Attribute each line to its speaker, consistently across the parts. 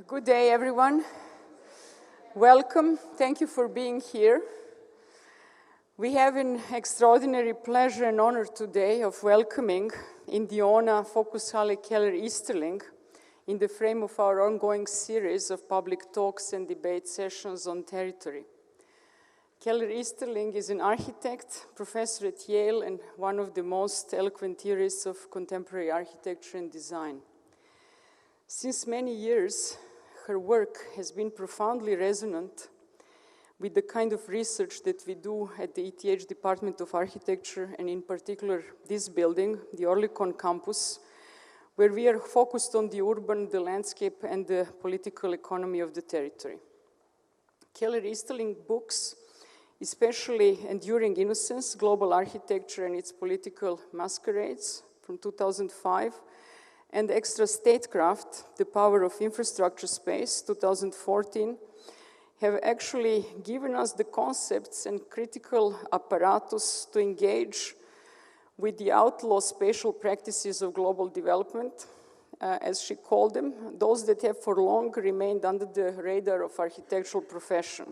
Speaker 1: Good day, everyone. Welcome. Thank you for being here. We have an extraordinary pleasure and honor today of welcoming Indiona Fokushalle Keller Easterling in the frame of our ongoing series of public talks and debate sessions on territory. Keller Easterling is an architect, professor at Yale, and one of the most eloquent theorists of contemporary architecture and design. Since many years, her work has been profoundly resonant with the kind of research that we do at the ETH Department of Architecture, and in particular this building, the Oerlikon campus, where we are focused on the urban, the landscape, and the political economy of the territory. Keller Easterling books, especially Enduring Innocence, Global Architecture and Its Political Masquerades from 2005, and Extra Statecraft, The Power of Infrastructure Space, 2014, have actually given us the concepts and critical apparatus to engage with the outlaw spatial practices of global development, as she called them, those that have for long remained under the radar of architectural profession.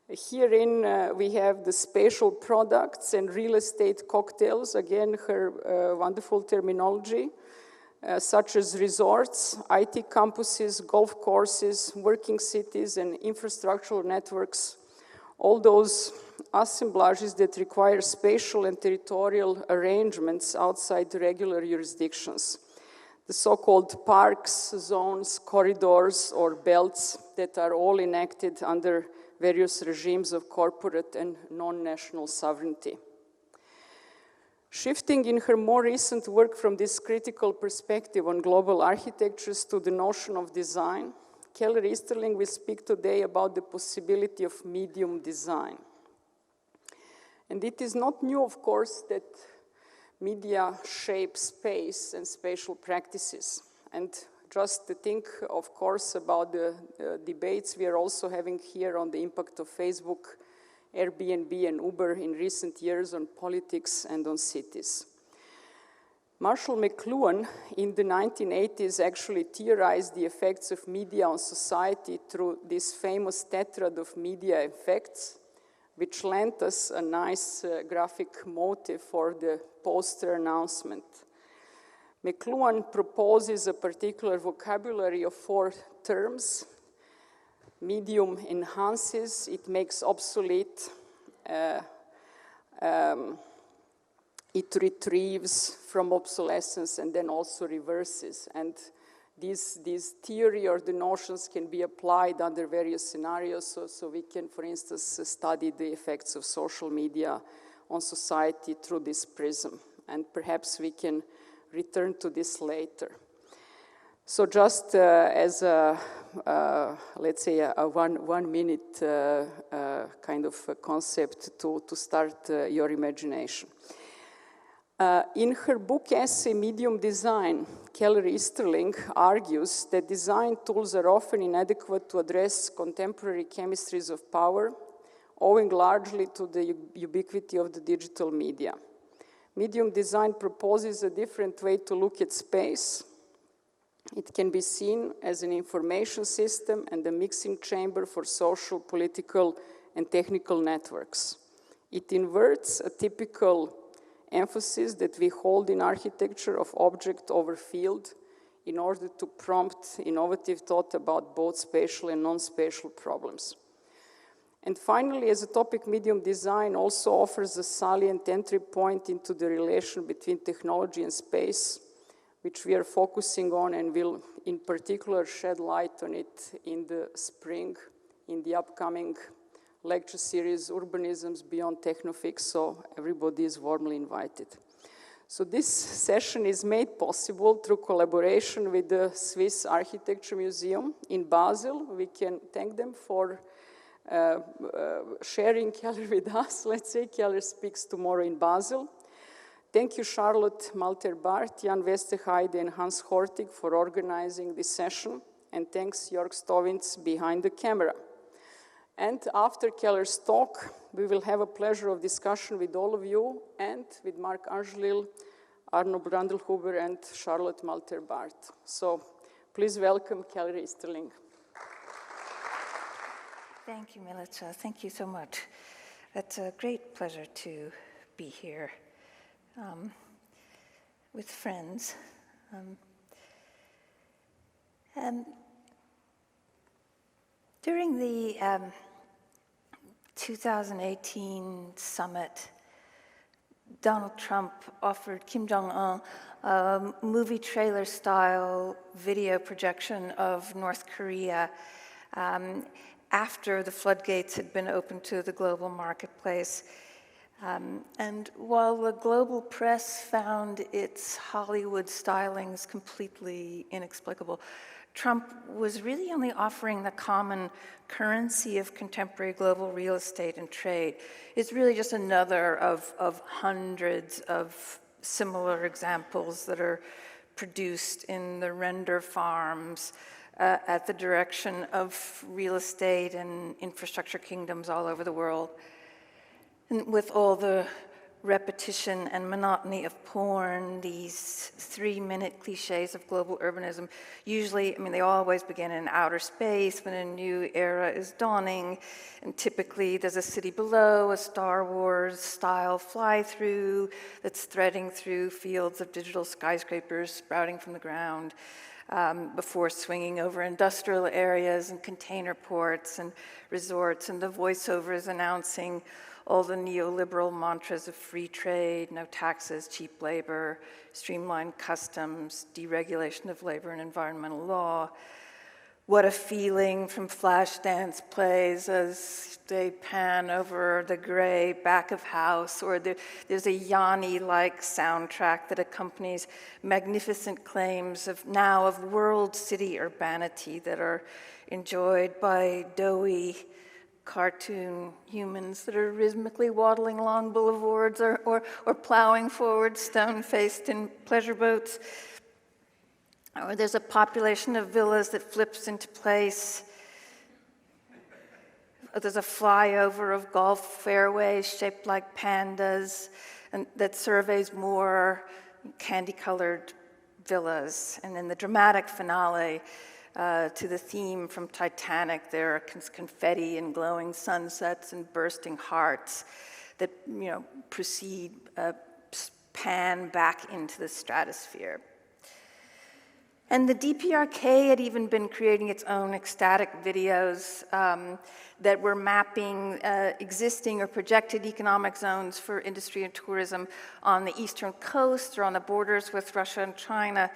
Speaker 1: Herein we have the spatial products and real estate cocktails, again her wonderful terminology, such as resorts, IT campuses, golf courses, working cities, and infrastructural networks, all those assemblages that require spatial and territorial arrangements outside the regular jurisdictions. The so-called parks, zones, corridors, or belts that are all enacted under various regimes of corporate and non-national sovereignty. Shifting in her more recent work from this critical perspective on global architectures to the notion of design, Keller Easterling will speak today about the possibility of medium design. And it is not new, of course, that media shape space and spatial practices. And just to think, of course, about the debates we are also having here on the impact of Facebook, Airbnb, and Uber in recent years on politics and on cities. Marshall McLuhan in the 1980s actually theorized the effects of media on society through this famous tetrad of media effects, which lent us a nice graphic motif for the poster announcement. McLuhan proposes a particular vocabulary of 4 terms. Medium enhances, it makes obsolete, it retrieves from obsolescence, and then also reverses. And this theory or the notions can be applied under various scenarios. So we can, for instance, study the effects of social media on society through this prism. And perhaps we can return to this later. So just as a, let's say, a one minute kind of concept to start your imagination. In her book essay, Medium Design, Keller Easterling argues that design tools are often inadequate to address contemporary chemistries of power, owing largely to the ubiquity of the digital media. Medium design proposes a different way to look at space. It can be seen as an information system and a mixing chamber for social, political, and technical networks. It inverts a typical emphasis that we hold in architecture of object over field in order to prompt innovative thought about both spatial and non-spatial problems. And finally, as a topic, medium design also offers a salient entry point into the relation between technology and space, which we are focusing on and will in particular shed light on it in the spring in the upcoming lecture series, Urbanisms Beyond Technofix, so everybody is warmly invited. So this session is made possible through collaboration with the Swiss Architecture Museum in Basel. We can thank them for sharing Keller with us. Let's say Keller speaks tomorrow in Basel. Thank you, Charlotte, Malterre, Barthes, Jan Westerheide, and Hans Hortig for organizing this session. And thanks, Jörg Stovins, behind the camera. And after Keller's talk, we will have a pleasure of discussion with all of you and with Marc Angélil, Arno Brandlhuber, and Charlotte Malterre Barthes. So Please welcome Keller Easterling.
Speaker 2: Thank you, Milica. Thank you so much. It's a great pleasure to be here with friends. During the 2018 summit, Donald Trump offered Kim Jong-un a movie trailer style video projection of North Korea after the floodgates had been opened to the global marketplace. And while the global press found its Hollywood stylings completely inexplicable, Trump was really only offering the common currency of contemporary global real estate and trade. It's really just another of hundreds of similar examples that are produced in the render farms at the direction of real estate and infrastructure kingdoms all over the world. And with all the repetition and monotony of porn, these 3-minute cliches of global urbanism, usually, I mean, they always begin in outer space when a new era is dawning, and typically there's a city below, a Star Wars-style fly-through that's threading through fields of digital skyscrapers sprouting from the ground, before swinging over industrial areas and container ports and resorts, and the voiceovers announcing all the neoliberal mantras of free trade, no taxes, cheap labor, streamlined customs, deregulation of labor and environmental law. What a feeling from flash dance plays as they pan over the gray back of house, or there's a Yanni-like soundtrack that accompanies magnificent claims of world city urbanity that are enjoyed by doughy cartoon humans that are rhythmically waddling along boulevards or plowing forward stone-faced in pleasure boats. Or there's a population of villas that flips into place. There's a flyover of golf fairways shaped like pandas, and that surveys more candy-colored villas. And in the dramatic finale, to the theme from Titanic, there are confetti and glowing sunsets and bursting hearts that, proceed, pan back into the stratosphere. And the DPRK had even been creating its own ecstatic videos that were mapping existing or projected economic zones for industry and tourism on the eastern coast or on the borders with Russia and China.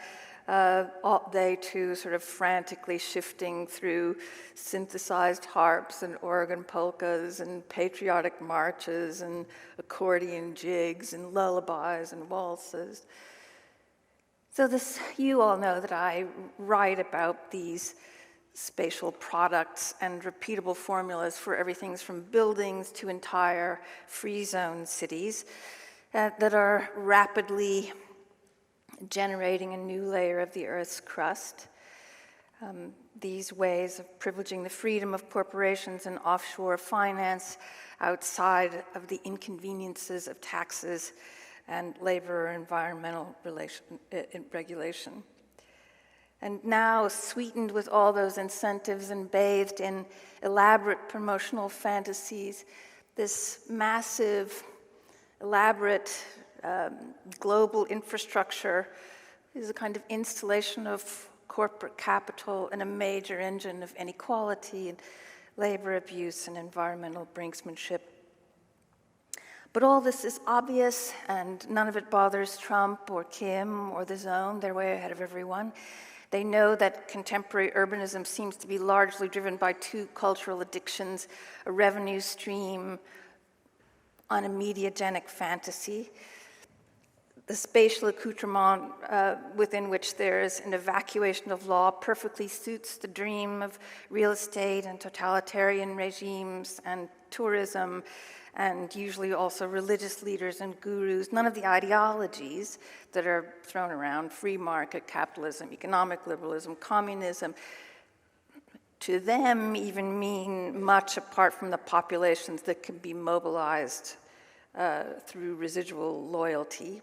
Speaker 2: They too sort of frantically shifting through synthesized harps and organ polkas and patriotic marches and accordion jigs and lullabies and waltzes. So you all know that I write about these spatial products and repeatable formulas for everything from buildings to entire free zone cities that are rapidly generating a new layer of the Earth's crust. These ways of privileging the freedom of corporations and offshore finance outside of the inconveniences of taxes and labor or environmental regulation. And now, sweetened with all those incentives and bathed in elaborate promotional fantasies, this massive, elaborate global infrastructure is a kind of installation of corporate capital and a major engine of inequality and labor abuse and environmental brinksmanship. But all this is obvious, and none of it bothers Trump or Kim or the Zone. They're way ahead of everyone. They know that contemporary urbanism seems to be largely driven by two cultural addictions: a revenue stream on a mediagenic fantasy, the spatial accoutrement within which there is an evacuation of law perfectly suits the dream of real estate and totalitarian regimes and tourism, and usually also religious leaders and gurus. None of the ideologies that are thrown around, free market, capitalism, economic liberalism, communism, to them even mean much apart from the populations that can be mobilized through residual loyalty.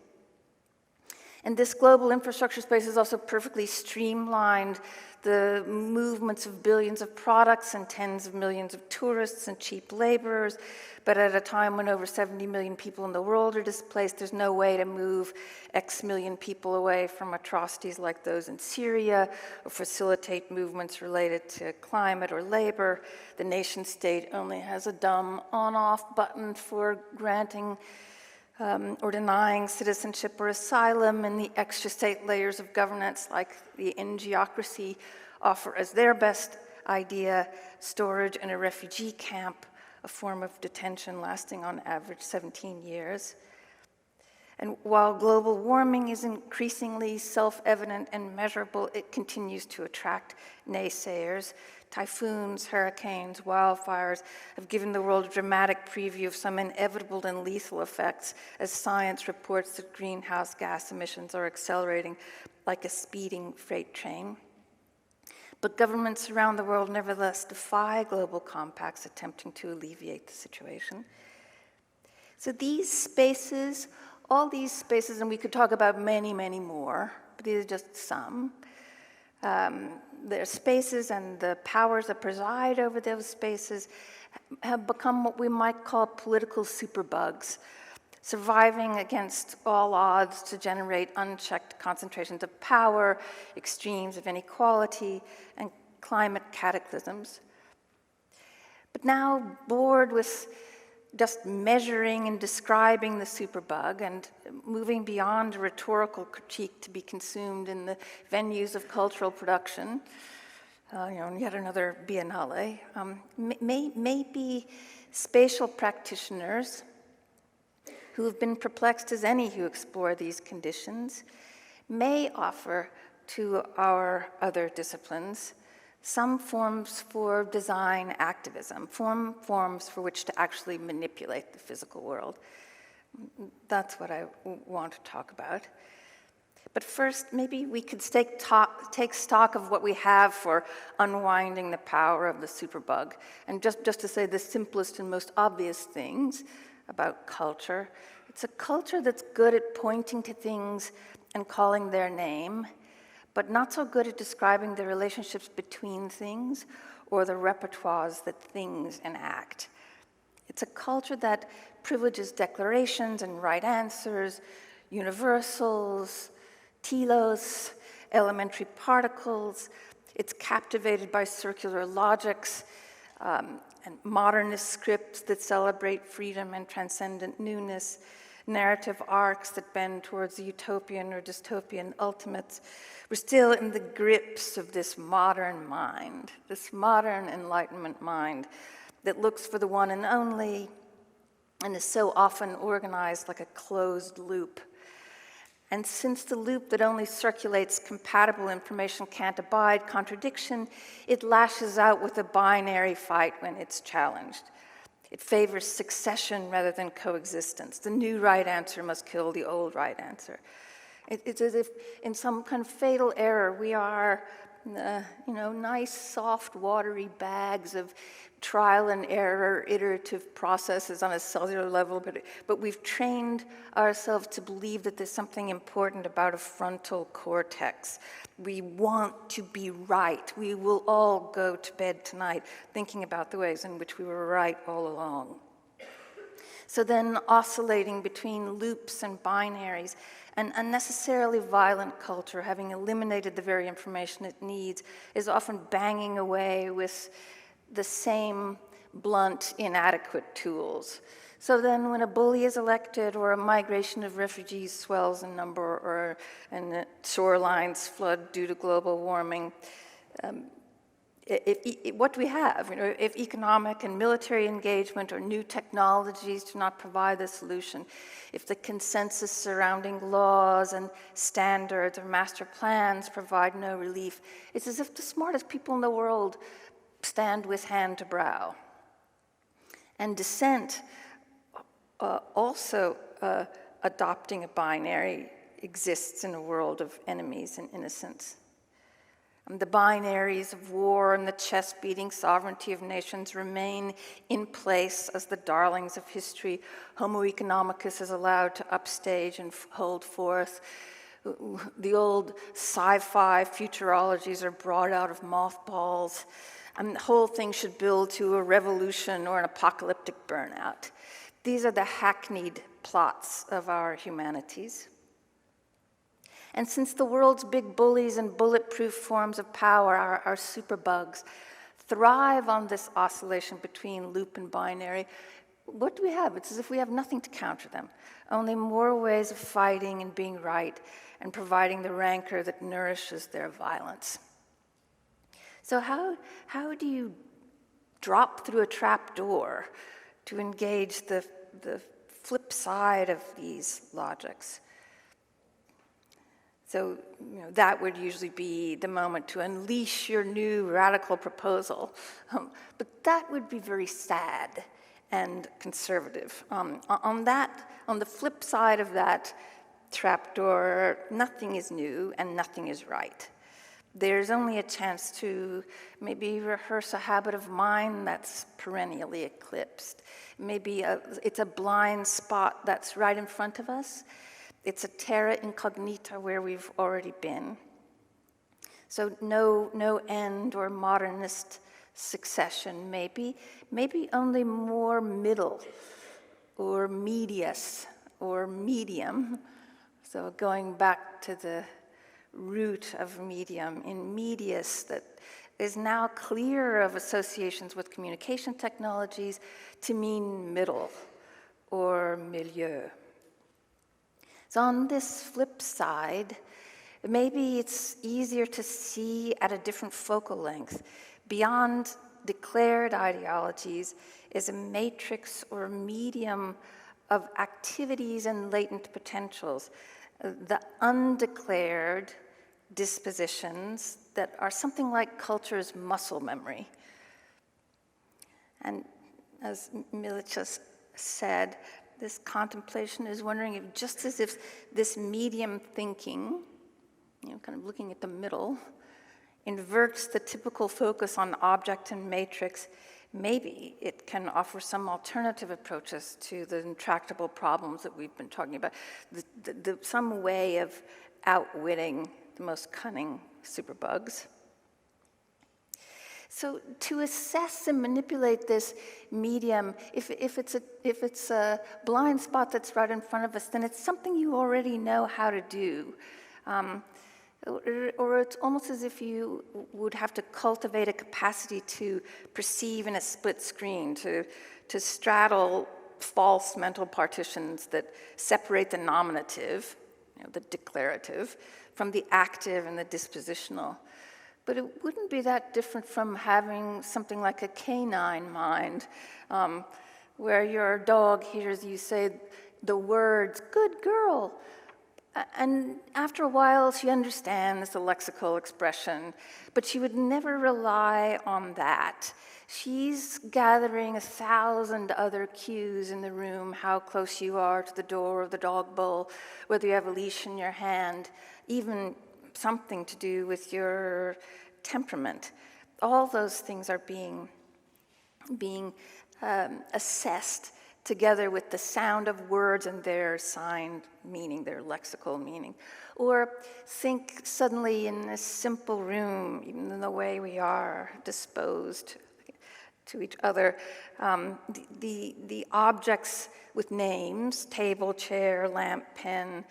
Speaker 2: And this global infrastructure space has also perfectly streamlined the movements of billions of products and tens of millions of tourists and cheap laborers. But at a time when over 70 million people in the world are displaced, there's no way to move X million people away from atrocities like those in Syria or facilitate movements related to climate or labor. The nation state only has a dumb on-off button for granting or denying citizenship or asylum, and the extra state layers of governance like the NGocracy offer as their best idea storage in a refugee camp, a form of detention lasting on average 17 years. And while global warming is increasingly self-evident and measurable, it continues to attract naysayers. Typhoons, hurricanes, wildfires have given the world a dramatic preview of some inevitable and lethal effects as science reports that greenhouse gas emissions are accelerating like a speeding freight train. But governments around the world nevertheless defy global compacts attempting to alleviate the situation. So these spaces, all these spaces, and we could talk about many, many more, but these are just some. Their spaces and the powers that preside over those spaces have become what we might call political superbugs, surviving against all odds to generate unchecked concentrations of power, extremes of inequality, and climate cataclysms. But now, bored with just measuring and describing the superbug and moving beyond a rhetorical critique to be consumed in the venues of cultural production, yet another biennale, maybe spatial practitioners who have been perplexed as any who explore these conditions may offer to our other disciplines some forms for design activism, forms for which to actually manipulate the physical world. That's what I want to talk about. But first, maybe we could take stock of what we have for unwinding the power of the superbug. And just to say the simplest and most obvious things about culture, it's a culture that's good at pointing to things and calling their name, but not so good at describing the relationships between things or the repertoires that things enact. It's a culture that privileges declarations and right answers, universals, telos, elementary particles. It's captivated by circular logics and modernist scripts that celebrate freedom and transcendent newness, narrative arcs that bend towards the utopian or dystopian ultimates. We're still in the grips of this modern mind, this modern Enlightenment mind that looks for the one and only and is so often organized like a closed loop. And since the loop that only circulates compatible information can't abide contradiction, it lashes out with a binary fight when it's challenged. It favors succession rather than coexistence. The new right answer must kill the old right answer. It's as if in some kind of fatal error we are, nice, soft, watery bags of trial and error, iterative processes on a cellular level, but we've trained ourselves to believe that there's something important about a frontal cortex. We want to be right. We will all go to bed tonight thinking about the ways in which we were right all along. So then oscillating between loops and binaries, an unnecessarily violent culture, having eliminated the very information it needs, is often banging away with the same blunt, inadequate tools. So then when a bully is elected or a migration of refugees swells in number and the shorelines flood due to global warming, what we have, if economic and military engagement or new technologies do not provide the solution, if the consensus surrounding laws and standards or master plans provide no relief, it's as if the smartest people in the world stand with hand to brow. And dissent, also adopting a binary, exists in a world of enemies and innocents. The binaries of war and the chest-beating sovereignty of nations remain in place as the darlings of history. Homo economicus is allowed to upstage and hold forth. The old sci-fi futurologies are brought out of mothballs, and the whole thing should build to a revolution or an apocalyptic burnout. These are the hackneyed plots of our humanities. And since the world's big bullies and bulletproof forms of power, our superbugs, thrive on this oscillation between loop and binary, what do we have? It's as if we have nothing to counter them, only more ways of fighting and being right and providing the rancor that nourishes their violence. So how do you drop through a trap door to engage the flip side of these logics? So that would usually be the moment to unleash your new radical proposal. But that would be very sad and conservative. On the flip side of that trapdoor, nothing is new and nothing is right. There's only a chance to maybe rehearse a habit of mind that's perennially eclipsed. Maybe it's a blind spot that's right in front of us. It's a terra incognita where we've already been. So no end or modernist succession, maybe only more middle or medius or medium. So going back to the root of medium, in medius, that is now clear of associations with communication technologies to mean middle or milieu. So on this flip side, maybe it's easier to see at a different focal length. Beyond declared ideologies is a matrix or medium of activities and latent potentials, the undeclared dispositions that are something like culture's muscle memory. And as Milica said, this contemplation is wondering if, just as if this medium thinking, kind of looking at the middle, inverts the typical focus on object and matrix, maybe it can offer some alternative approaches to the intractable problems that we've been talking about, some way of outwitting the most cunning superbugs. So to assess and manipulate this medium, if it's a blind spot that's right in front of us, then it's something you already know how to do. Or it's almost as if you would have to cultivate a capacity to perceive in a split screen, to straddle false mental partitions that separate the nominative, the declarative, from the active and the dispositional. But it wouldn't be that different from having something like a canine mind, where your dog hears you say the words, "good girl," and after a while she understands the lexical expression, but she would never rely on that. She's gathering 1,000 other cues in the room, how close you are to the door of the dog bowl, whether you have a leash in your hand, even something to do with your temperament. All those things are being assessed together with the sound of words and their signed meaning, their lexical meaning. Or think suddenly in a simple room, even in the way we are disposed to each other, the objects with names, table, chair, lamp, pen,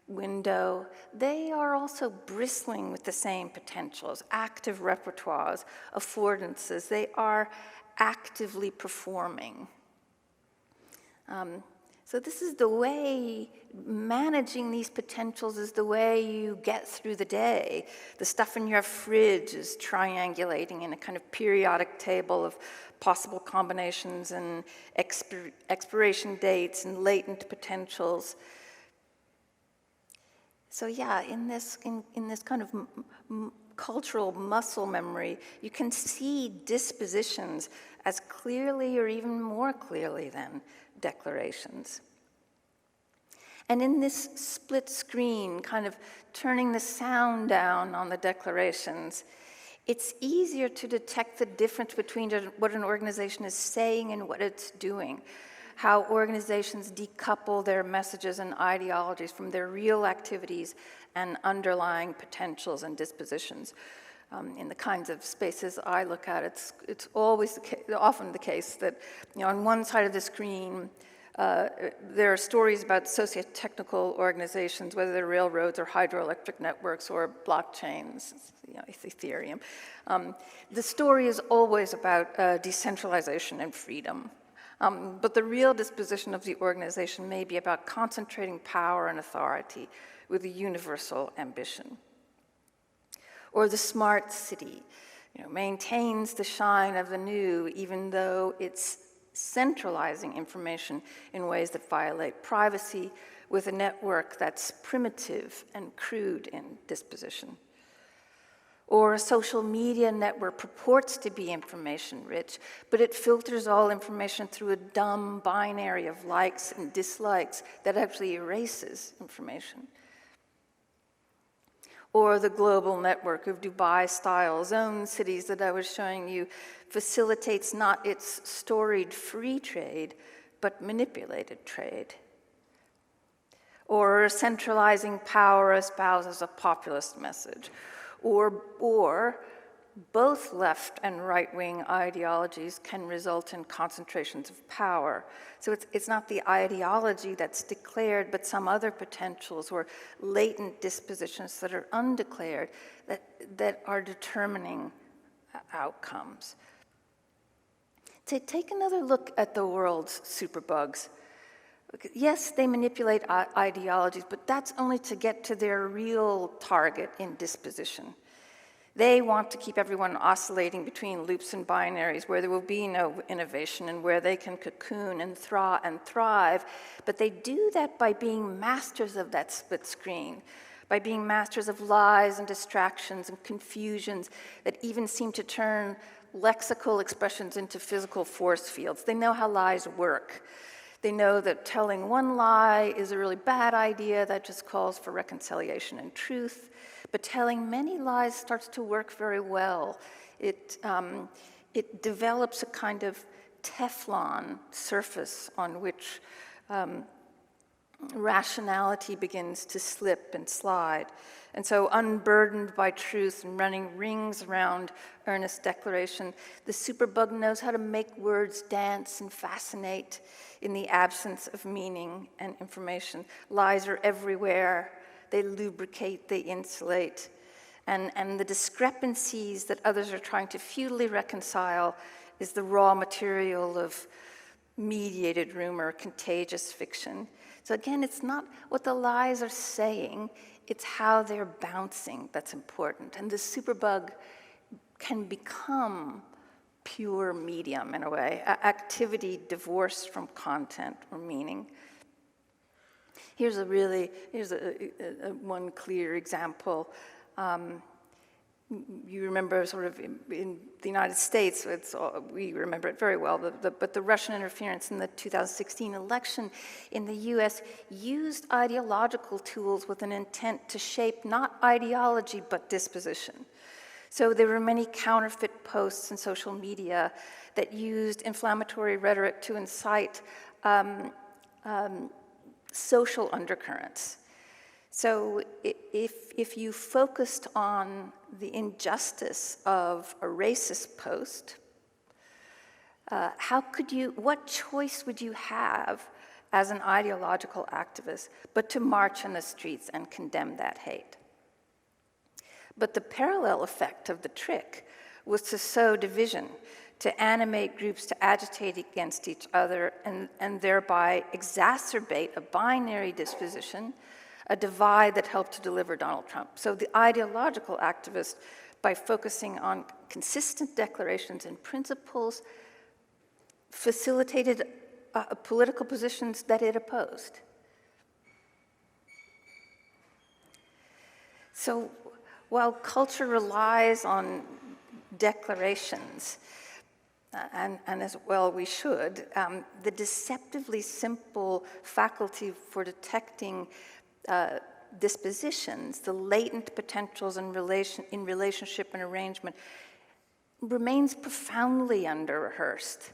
Speaker 2: window, they are also bristling with the same potentials, active repertoires, affordances. They are actively performing. So this is the way, managing these potentials is the way you get through the day. The stuff in your fridge is triangulating in a kind of periodic table of possible combinations and expiration dates and latent potentials. So yeah, in this kind of cultural muscle memory, you can see dispositions as clearly or even more clearly than declarations. And in this split screen, kind of turning the sound down on the declarations, it's easier to detect the difference between what an organization is saying and what it's doing, how organizations decouple their messages and ideologies from their real activities and underlying potentials and dispositions. In the kinds of spaces I look at, it's always often the case that, on one side of the screen, there are stories about socio-technical organizations, whether they're railroads or hydroelectric networks or blockchains, Ethereum. The story is always about decentralization and freedom. But the real disposition of the organization may be about concentrating power and authority with a universal ambition. Or the smart city, maintains the shine of the new, even though it's centralizing information in ways that violate privacy with a network that's primitive and crude in disposition. Or a social media network purports to be information-rich, but it filters all information through a dumb binary of likes and dislikes that actually erases information. Or the global network of Dubai-style zone cities that I was showing you facilitates not its storied free trade, but manipulated trade. Or centralizing power espouses a populist message. Or both left and right-wing ideologies can result in concentrations of power. So it's not the ideology that's declared, but some other potentials or latent dispositions that are undeclared that are determining outcomes. Take another look at the world's superbugs. Yes, they manipulate ideologies, but that's only to get to their real target in disposition. They want to keep everyone oscillating between loops and binaries where there will be no innovation and where they can cocoon and thrive, but they do that by being masters of that split screen, by being masters of lies and distractions and confusions that even seem to turn lexical expressions into physical force fields. They know how lies work. They know that telling one lie is a really bad idea that just calls for reconciliation and truth, but telling many lies starts to work very well. It develops a kind of Teflon surface on which rationality begins to slip and slide. And so unburdened by truth and running rings around earnest declaration, the superbug knows how to make words dance and fascinate in the absence of meaning and information. Lies are everywhere. They lubricate, they insulate. And the discrepancies that others are trying to futilely reconcile is the raw material of mediated rumor, contagious fiction. So again, it's not what the lies are saying, it's how they're bouncing that's important. And the superbug can become pure medium in a way, activity divorced from content or meaning. Here's one clear example. You remember sort of in the United States, we remember it very well, but the Russian interference in the 2016 election in the US used ideological tools with an intent to shape not ideology, but disposition. So there were many counterfeit posts in social media that used inflammatory rhetoric to incite social undercurrents. So if you focused on the injustice of a racist post, what choice would you have as an ideological activist but to march in the streets and condemn that hate? But the parallel effect of the trick was to sow division, to animate groups to agitate against each other and thereby exacerbate a binary disposition, a divide that helped to deliver Donald Trump. So the ideological activist, by focusing on consistent declarations and principles, facilitated political positions that it opposed. So while culture relies on declarations, and as well we should, the deceptively simple faculty for detecting dispositions, the latent potentials in relationship and arrangement, remains profoundly under-rehearsed.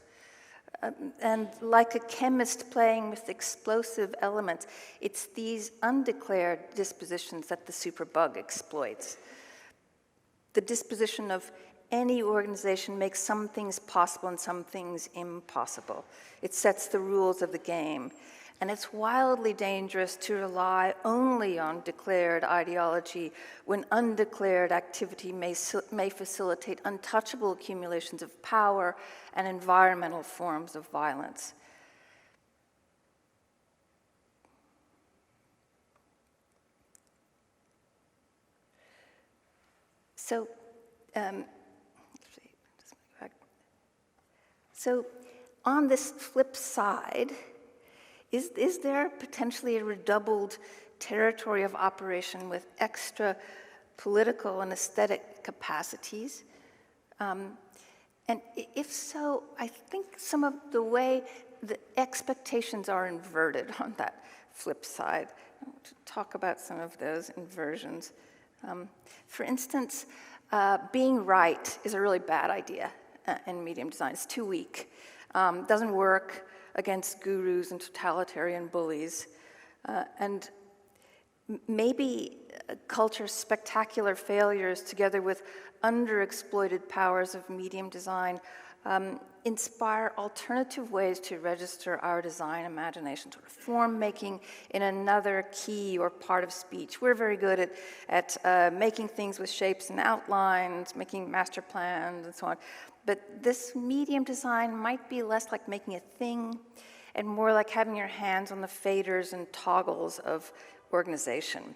Speaker 2: And like a chemist playing with explosive elements, it's these undeclared dispositions that the superbug exploits. The disposition of any organization makes some things possible and some things impossible. It sets the rules of the game. And it's wildly dangerous to rely only on declared ideology when undeclared activity may facilitate untouchable accumulations of power and environmental forms of violence. So on this flip side, is there potentially a redoubled territory of operation with extra political and aesthetic capacities? And if so, I think some of the way the expectations are inverted on that flip side. I want to talk about some of those inversions. For instance, being right is a really bad idea in medium design. It's too weak. Doesn't work against gurus and totalitarian bullies. And maybe culture's spectacular failures together with underexploited powers of medium design inspire alternative ways to register our design imagination, sort of form making in another key or part of speech. We're very good at making things with shapes and outlines, making master plans and so on. But this medium design might be less like making a thing and more like having your hands on the faders and toggles of organization.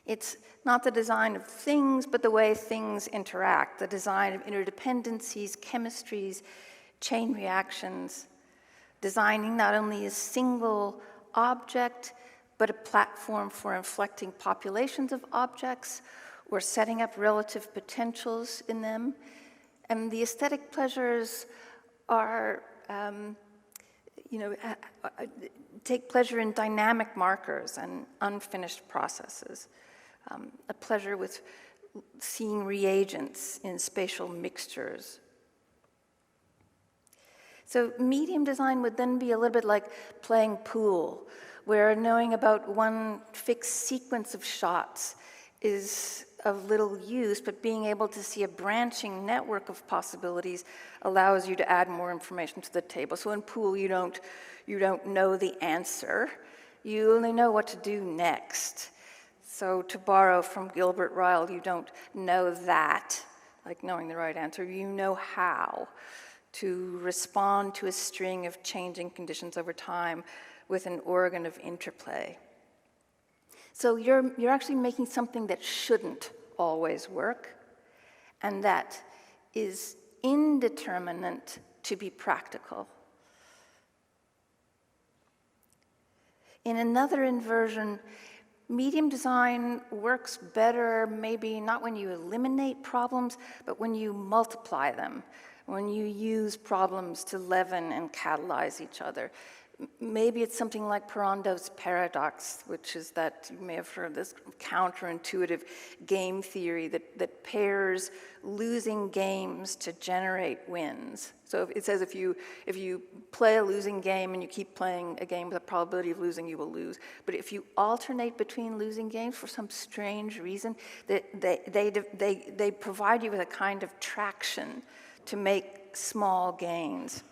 Speaker 2: It's not the design of things, but the way things interact, the design of interdependencies, chemistries, chain reactions, designing not only a single object, but a platform for inflecting populations of objects or setting up relative potentials in them. And the aesthetic pleasures are, take pleasure in dynamic markers and unfinished processes. A pleasure with seeing reagents in spatial mixtures. So medium design would then be a little bit like playing pool, where knowing about one fixed sequence of shots is of little use, but being able to see a branching network of possibilities allows you to add more information to the table. So in pool, you don't know the answer. You only know what to do next. So to borrow from Gilbert Ryle, you don't know that, like knowing the right answer. You know how to respond to a string of changing conditions over time with an organ of interplay. So you're actually making something that shouldn't always work, and that is indeterminate to be practical. In another inversion, medium design works better maybe not when you eliminate problems, but when you multiply them, when you use problems to leaven and catalyze each other. Maybe it's something like Parando's paradox, which is that, you may have heard of this counterintuitive game theory that pairs losing games to generate wins. So it says if you play a losing game and you keep playing a game with a probability of losing, you will lose. But if you alternate between losing games for some strange reason, they provide you with a kind of traction to make small gains.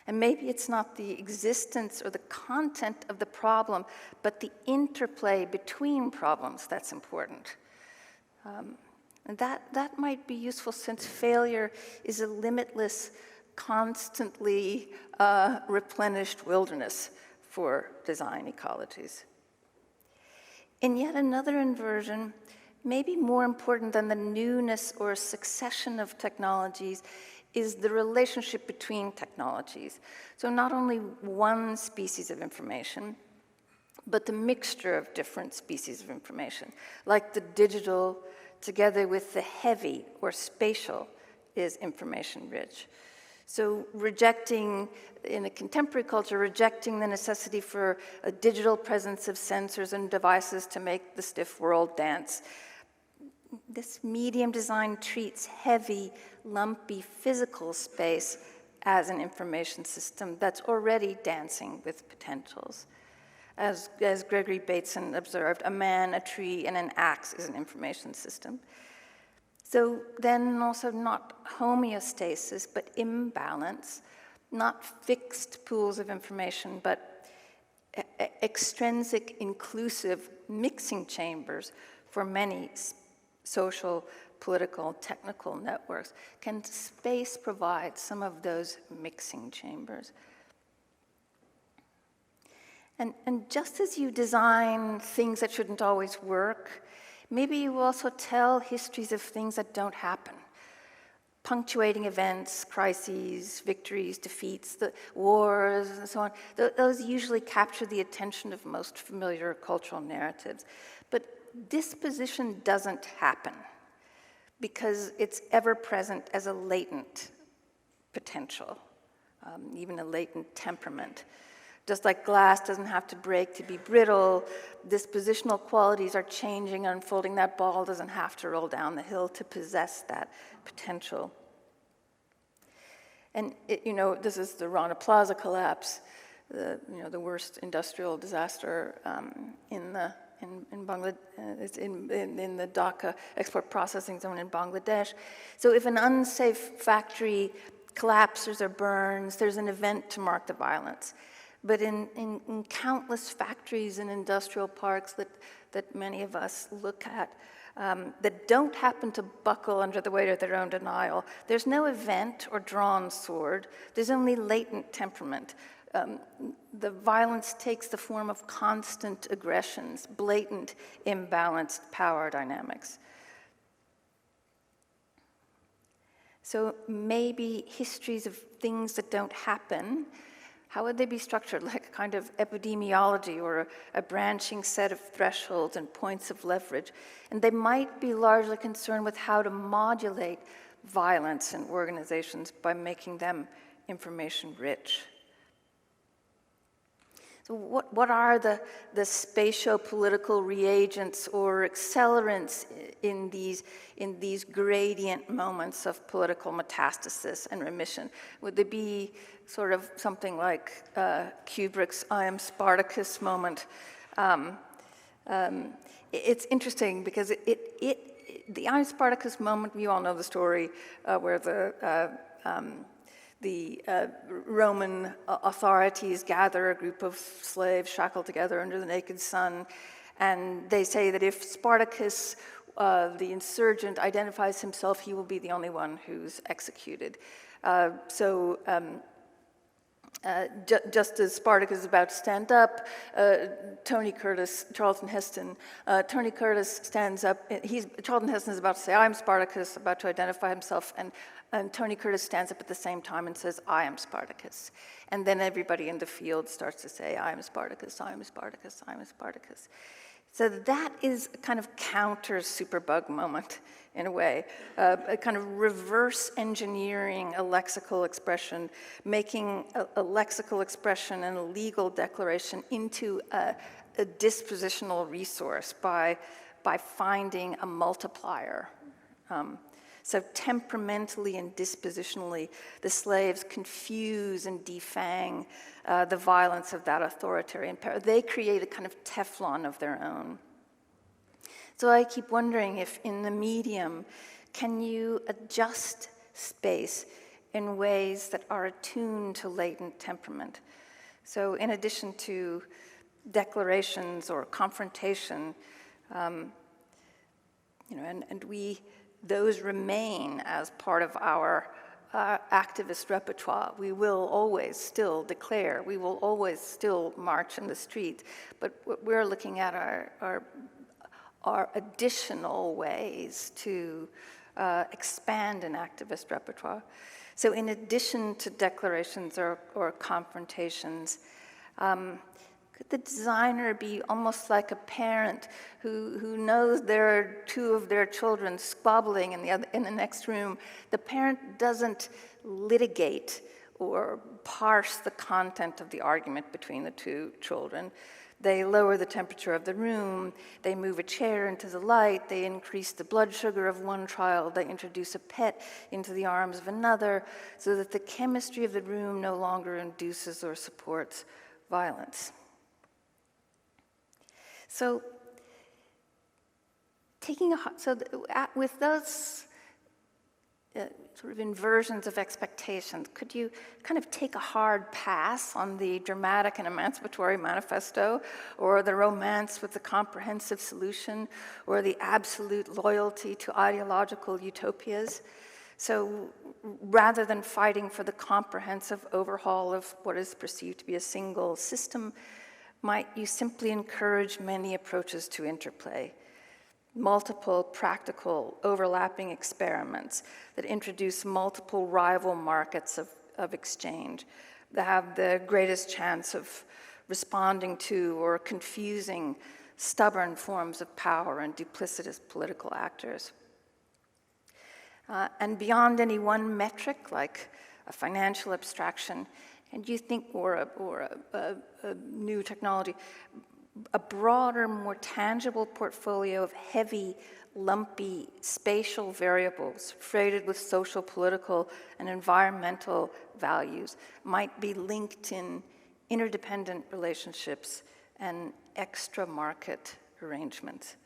Speaker 2: And maybe it's not the existence or the content of the problem, but the interplay between problems that's important. And that might be useful since failure is a limitless, constantly replenished wilderness for design ecologies. In yet another inversion, maybe more important than the newness or succession of technologies, is the relationship between technologies. So not only one species of information, but the mixture of different species of information, like the digital together with the heavy or spatial is information rich. So rejecting, in a contemporary culture, rejecting the necessity for a digital presence of sensors and devices to make the stiff world dance. This medium design treats heavy, lumpy physical space as an information system that's already dancing with potentials. As Gregory Bateson observed, a man, a tree, and an axe is an information system. So then also not homeostasis, but imbalance, not fixed pools of information, but extrinsic, inclusive mixing chambers for many social, political, technical networks. Can space provide some of those mixing chambers? And just as you design things that shouldn't always work, maybe you also tell histories of things that don't happen. Punctuating events, crises, victories, defeats, the wars, and so on. Those usually capture the attention of most familiar cultural narratives. But disposition doesn't happen because it's ever present as a latent potential, even a latent temperament. Just like glass doesn't have to break to be brittle, dispositional qualities are changing, unfolding. That ball doesn't have to roll down the hill to possess that potential. And this is the Rana Plaza collapse, the worst industrial disaster in Bangladesh, in the Dhaka export processing zone in Bangladesh. So if an unsafe factory collapses or burns, there's an event to mark the violence. But in countless factories and industrial parks that many of us look at, that don't happen to buckle under the weight of their own denial, there's no event or drawn sword, there's only latent temperament. The violence takes the form of constant aggressions, blatant, imbalanced power dynamics. So maybe histories of things that don't happen, how would they be structured? Like a kind of epidemiology or a branching set of thresholds and points of leverage. And they might be largely concerned with how to modulate violence in organizations by making them information rich. So what are the spatio-political reagents or accelerants in these gradient moments of political metastasis and remission? Would they be sort of something like Kubrick's I Am Spartacus moment? It's interesting because the I Am Spartacus moment, you all know the story where the Roman authorities gather a group of slaves shackled together under the naked sun, and they say that if Spartacus, the insurgent, identifies himself, he will be the only one who's executed. Just as Spartacus is about to stand up, Charlton Heston stands up. Charlton Heston is about to say, I'm Spartacus, about to identify himself, and Tony Curtis stands up at the same time and says, I am Spartacus. And then everybody in the field starts to say, I am Spartacus, I am Spartacus, I am Spartacus. So that is a kind of counter superbug moment, in a way, a kind of reverse engineering a lexical expression, making a lexical expression and a legal declaration into a dispositional resource by finding a multiplier. So temperamentally and dispositionally, the slaves confuse and defang the violence of that authoritarian power. They create a kind of Teflon of their own. So I keep wondering if in the medium, can you adjust space in ways that are attuned to latent temperament? So in addition to declarations or confrontation, those remain as part of our activist repertoire. We will always still declare, we will always still march in the street, but we're looking at our additional ways to expand an activist repertoire. So in addition to declarations or confrontations, could the designer be almost like a parent who knows there are two of their children squabbling in the next room? The parent doesn't litigate or parse the content of the argument between the two children. They lower the temperature of the room, they move a chair into the light, they increase the blood sugar of one child, they introduce a pet into the arms of another, so that the chemistry of the room no longer induces or supports violence. So, with those sort of inversions of expectations, could you kind of take a hard pass on the dramatic and emancipatory manifesto, or the romance with the comprehensive solution, or the absolute loyalty to ideological utopias? So rather than fighting for the comprehensive overhaul of what is perceived to be a single system, might you simply encourage many approaches to interplay? Multiple practical overlapping experiments that introduce multiple rival markets of exchange that have the greatest chance of responding to or confusing stubborn forms of power and duplicitous political actors. And beyond any one metric, like a financial abstraction, and you think, or a new technology, a broader, more tangible portfolio of heavy, lumpy, spatial variables freighted with social, political, and environmental values might be linked in interdependent relationships and extra-market arrangements.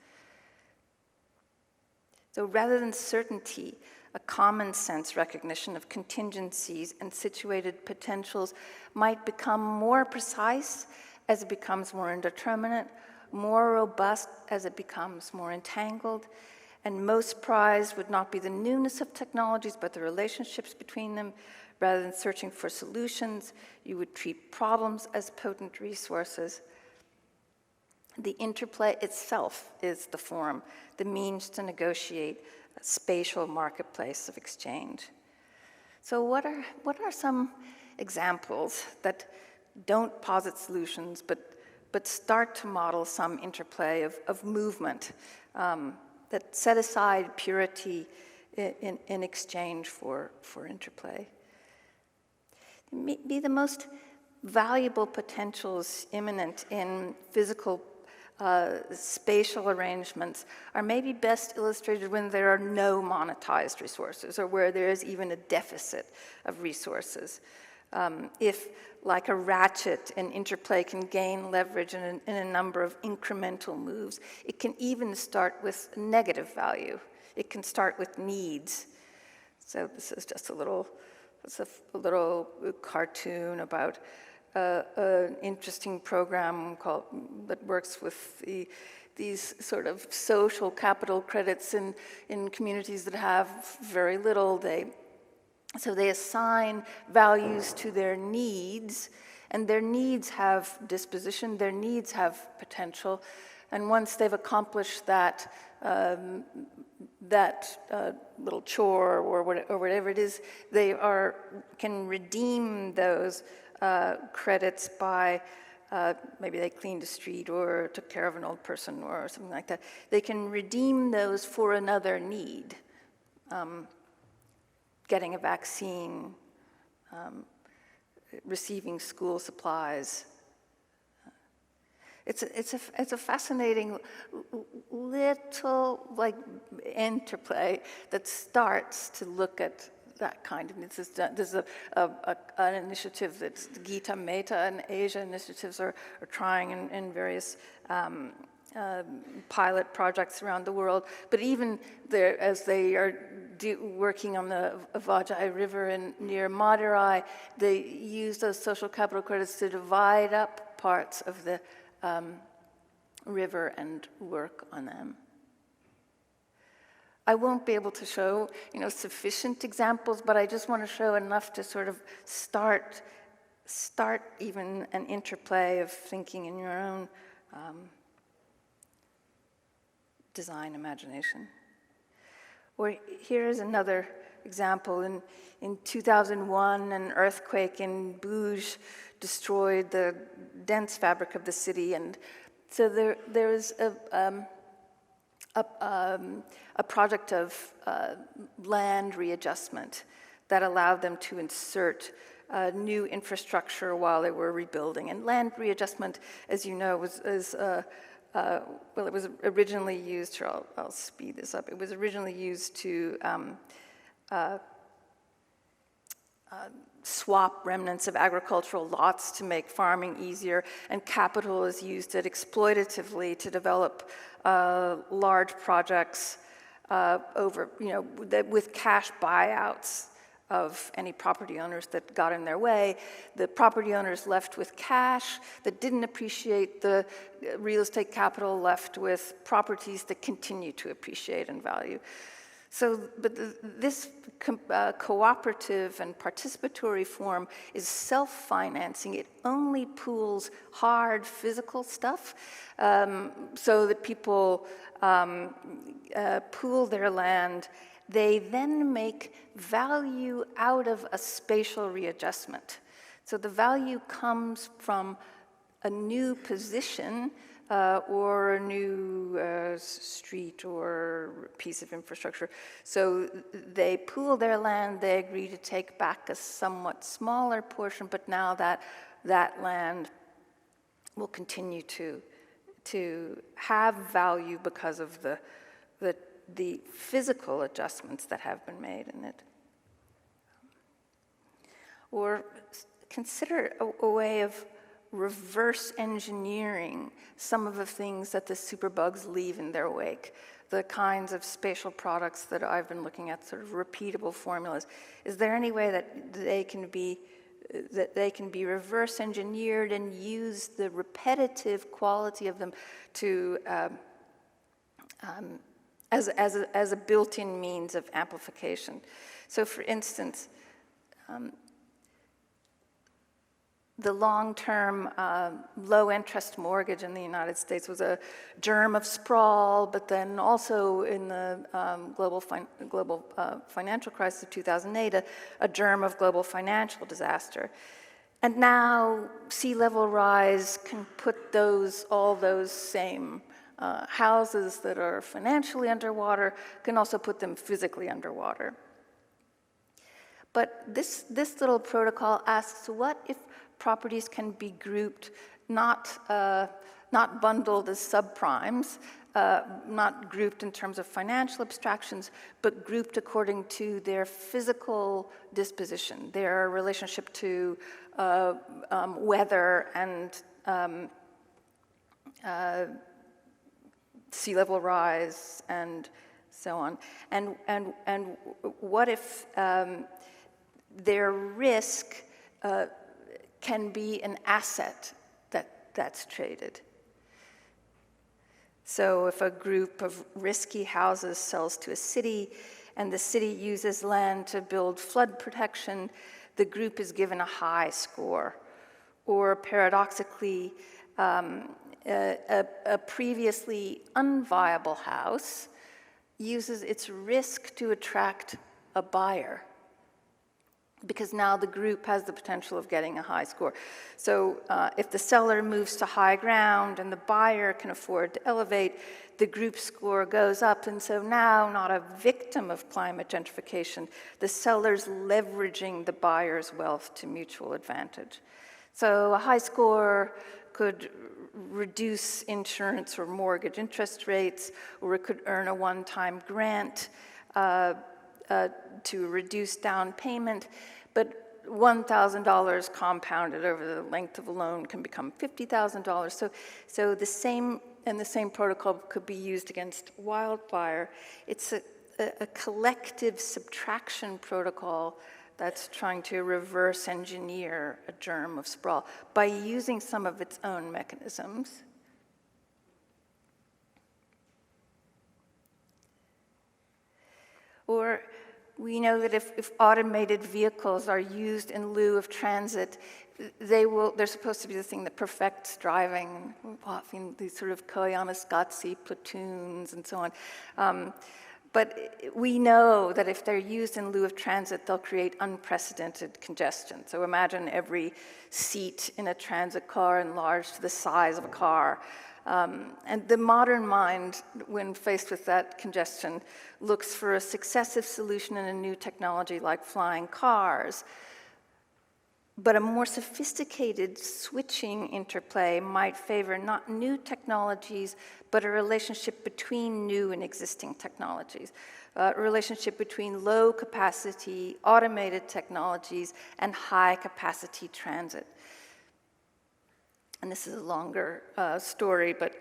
Speaker 2: So rather than certainty, a common sense recognition of contingencies and situated potentials might become more precise as it becomes more indeterminate, more robust as it becomes more entangled, and most prized would not be the newness of technologies, but the relationships between them. Rather than searching for solutions, you would treat problems as potent resources. The interplay itself is the form, the means to negotiate a spatial marketplace of exchange. So what are some examples that don't posit solutions, but start to model some interplay of movement that set aside purity in exchange for interplay? Maybe the most valuable potentials imminent in physical spatial arrangements are maybe best illustrated when there are no monetized resources, or where there is even a deficit of resources. If, like a ratchet, an interplay can gain leverage in a number of incremental moves, it can even start with negative value. It can start with needs. So this is just a little cartoon about an interesting program that works with these sort of social capital credits in communities that have very little. So they assign values to their needs, and their needs have disposition, their needs have potential, and once they've accomplished that little chore or whatever it is, they can redeem those credits by maybe they cleaned a street or took care of an old person or something like that. They can redeem those for another need. Getting a vaccine, receiving school supplies. It's a fascinating little interplay that starts to look at that kind of. There's an initiative that Gita Mehta and Asia initiatives are trying in various pilot projects around the world, but even there, as they are working on the Vajai River near Madurai, they use those social capital credits to divide up parts of the river and work on them. I won't be able to show, sufficient examples, but I just want to show enough to sort of start even an interplay of thinking in your own design imagination. Or here's another example. In 2001, an earthquake in Bruges destroyed the dense fabric of the city, and so there is a project of land readjustment that allowed them to insert new infrastructure while they were rebuilding. And land readjustment, as you know, well, it was originally used, here I'll speed this up, it was originally used to swap remnants of agricultural lots to make farming easier, and capital is used it exploitatively to develop large projects with cash buyouts of any property owners that got in their way. The property owners left with cash that didn't appreciate, the real estate capital left with properties that continue to appreciate in value. So, but this cooperative and participatory form is self-financing. It only pools hard physical stuff so that people pool their land. They then make value out of a spatial readjustment. So the value comes from a new position or a new street or piece of infrastructure. So they pool their land, they agree to take back a somewhat smaller portion, but now that land will continue to have value because of the physical adjustments that have been made in it. Or consider a way of reverse engineering some of the things that the superbugs leave in their wake, the kinds of spatial products that I've been looking at, sort of repeatable formulas. Is there any way that they can be reverse engineered and use the repetitive quality of them to as a built-in means of amplification? So, for instance, the long-term low-interest mortgage in the United States was a germ of sprawl, but then also in the global financial crisis of 2008, a germ of global financial disaster. And now sea level rise can put all those same houses that are financially underwater, can also put them physically underwater. But this little protocol asks, what if properties can be grouped, not bundled as subprimes, not grouped in terms of financial abstractions, but grouped according to their physical disposition, their relationship to weather and sea level rise and so on. And what if their risk can be an asset that's traded? So if a group of risky houses sells to a city and the city uses land to build flood protection, the group is given a high score. Or paradoxically, a previously unviable house uses its risk to attract a buyer, because now the group has the potential of getting a high score. So if the seller moves to high ground and the buyer can afford to elevate, the group score goes up. And so now, not a victim of climate gentrification, the seller's leveraging the buyer's wealth to mutual advantage. So a high score could reduce insurance or mortgage interest rates, or it could earn a one-time grant to reduce down payment, but $1,000 compounded over the length of a loan can become $50,000. So the same protocol could be used against wildfire. It's a collective subtraction protocol that's trying to reverse engineer a germ of sprawl by using some of its own mechanisms. Or we know that if automated vehicles are used in lieu of transit, they're supposed to be the thing that perfects driving, these sort of Koyaanisqatsi platoons and so on. But we know that if they're used in lieu of transit, they'll create unprecedented congestion. So imagine every seat in a transit car enlarged to the size of a car. And the modern mind, when faced with that congestion, looks for a successive solution in a new technology like flying cars. But a more sophisticated switching interplay might favor not new technologies, but a relationship between new and existing technologies, a relationship between low capacity automated technologies and high capacity transit. And this is a longer story, but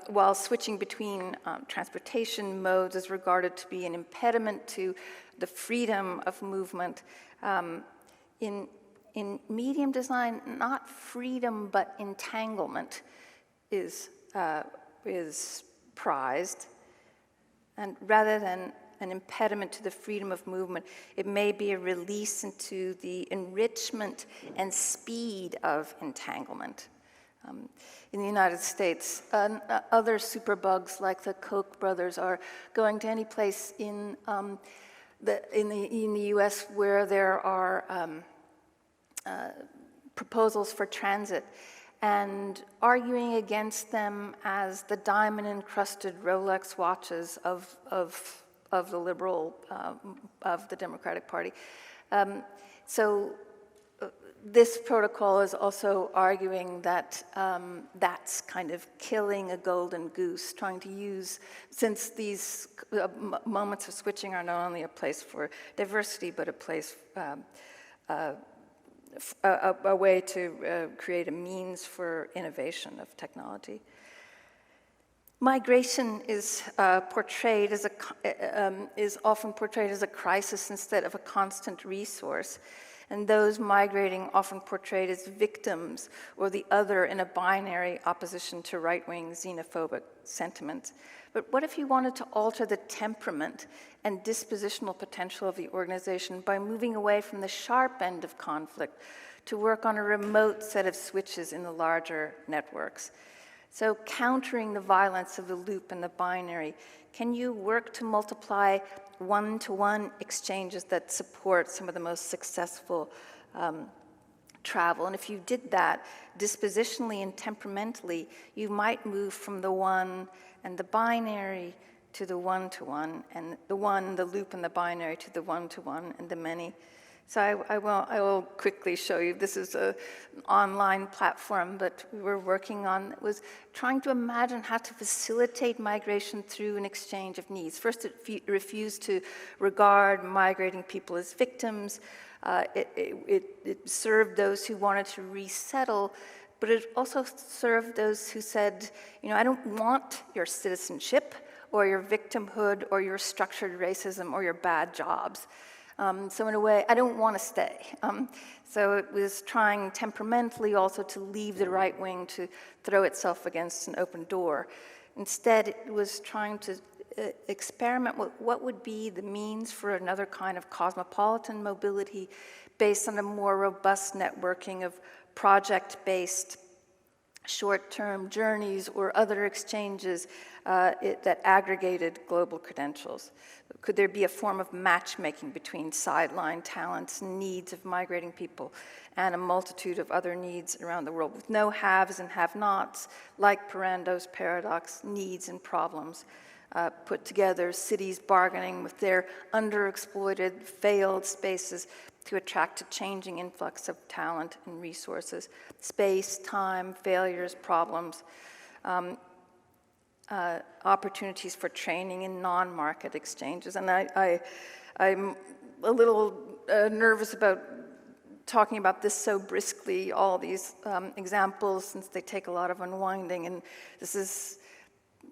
Speaker 2: while switching between transportation modes is regarded to be an impediment to the freedom of movement, in medium design, not freedom but entanglement is prized. And rather than an impediment to the freedom of movement, it may be a release into the enrichment and speed of entanglement. In the United States, other superbugs like the Koch brothers are going to any place in the US where there are proposals for transit and arguing against them as the diamond-encrusted Rolex watches of the liberal, of the Democratic Party. This protocol is also arguing that that's kind of killing a golden goose, trying to use, since these moments of switching are not only a place for diversity, but a place, a way to create a means for innovation of technology. Migration is portrayed as is often portrayed as a crisis instead of a constant resource. And those migrating often portrayed as victims or the other in a binary opposition to right-wing xenophobic sentiments. But what if you wanted to alter the temperament and dispositional potential of the organization by moving away from the sharp end of conflict to work on a remote set of switches in the larger networks? So countering the violence of the loop and the binary, can you work to multiply one-to-one exchanges that support some of the most successful travel? And if you did that dispositionally and temperamentally, you might move from the one and the binary to the one-to-one, and the one, the loop and the binary to the one-to-one and the many. So I will quickly show you. This is an online platform that we were working on that was trying to imagine how to facilitate migration through an exchange of needs. First, it refused to regard migrating people as victims. It served those who wanted to resettle, but it also served those who said, I don't want your citizenship or your victimhood or your structured racism or your bad jobs. So in a way, I don't want to stay. So it was trying temperamentally also to leave the right wing to throw itself against an open door. Instead, it was trying to experiment with what would be the means for another kind of cosmopolitan mobility based on a more robust networking of project-based short-term journeys or other exchanges that aggregated global credentials. Could there be a form of matchmaking between sideline talents and needs of migrating people and a multitude of other needs around the world with no haves and have-nots, like Parando's paradox, needs and problems, put together, cities bargaining with their underexploited, failed spaces to attract a changing influx of talent and resources, space, time, failures, problems, opportunities for training in non-market exchanges. And I'm a little nervous about talking about this so briskly, all these examples, since they take a lot of unwinding. And this is,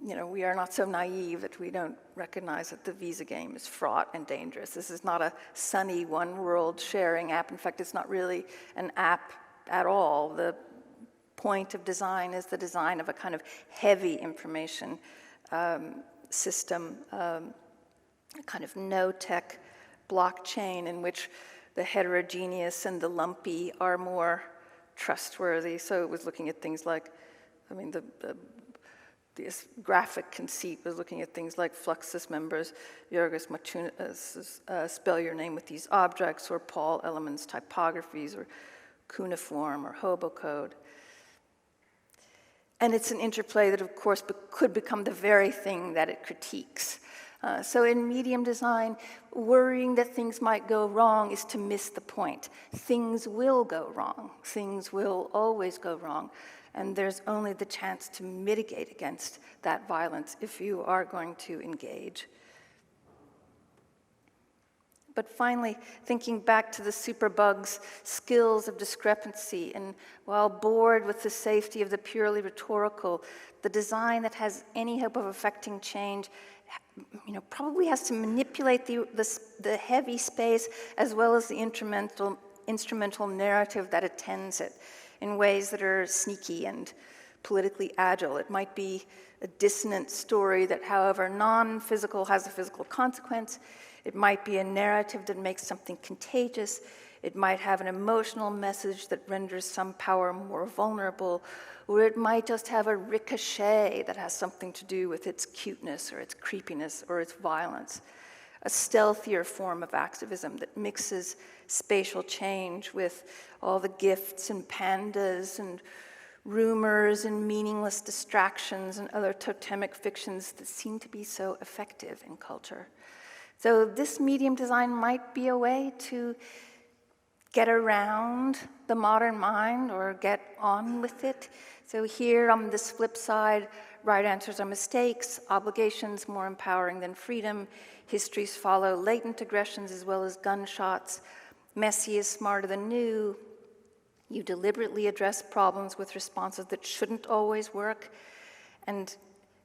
Speaker 2: we are not so naive that we don't recognize that the visa game is fraught and dangerous. This is not a sunny one world sharing app. In fact, it's not really an app at all. The point of design is the design of a kind of heavy information system, a kind of no-tech blockchain in which the heterogeneous and the lumpy are more trustworthy. So it was looking at things like, this graphic conceit was looking at things like Fluxus members, Yorgos Maciunas, spell your name with these objects, or Paul Elliman's typographies, or cuneiform, or hobocode. And it's an interplay that, of course, could become the very thing that it critiques. So in medium design, worrying that things might go wrong is to miss the point. Things will go wrong. Things will always go wrong. And there's only the chance to mitigate against that violence if you are going to engage. But finally, thinking back to the superbug's skills of discrepancy, and while bored with the safety of the purely rhetorical, the design that has any hope of affecting change, probably has to manipulate the heavy space as well as the instrumental narrative that attends it in ways that are sneaky and politically agile. It might be a dissonant story that, however non-physical, has a physical consequence. It might be a narrative that makes something contagious. It might have an emotional message that renders some power more vulnerable, or it might just have a ricochet that has something to do with its cuteness or its creepiness or its violence. A stealthier form of activism that mixes spatial change with all the gifts and pandas and rumors and meaningless distractions and other totemic fictions that seem to be so effective in culture. So this medium design might be a way to get around the modern mind or get on with it. So here on this flip side, right answers are mistakes, obligations more empowering than freedom, histories follow latent aggressions as well as gunshots, messy is smarter than new, you deliberately address problems with responses that shouldn't always work, and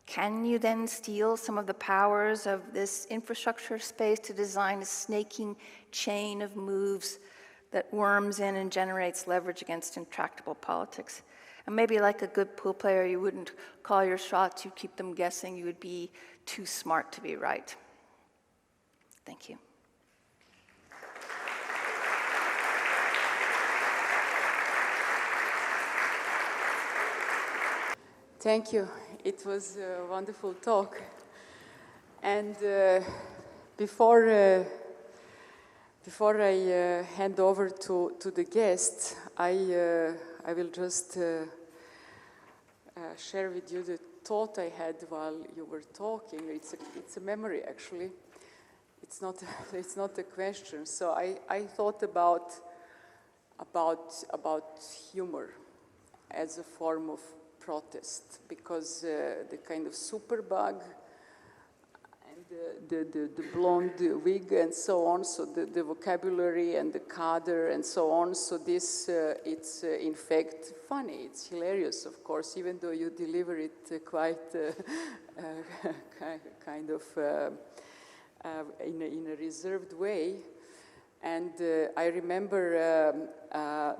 Speaker 2: can you then steal some of the powers of this infrastructure space to design a snaking chain of moves that worms in and generates leverage against intractable politics? And maybe like a good pool player, you wouldn't call your shots, you keep them guessing, you would be too smart to be right. Thank you.
Speaker 1: Thank you. It was a wonderful talk. And before I hand over to the guests, I will just share with you the thought I had while you were talking. It's a memory, actually. It's not a question. So I thought about humor as a form of protest, because the kind of superbug and the blonde wig and so on, so the vocabulary and the cadre and so on, so this, it's in fact funny, it's hilarious, of course, even though you deliver it quite kind of in a reserved way. And I remember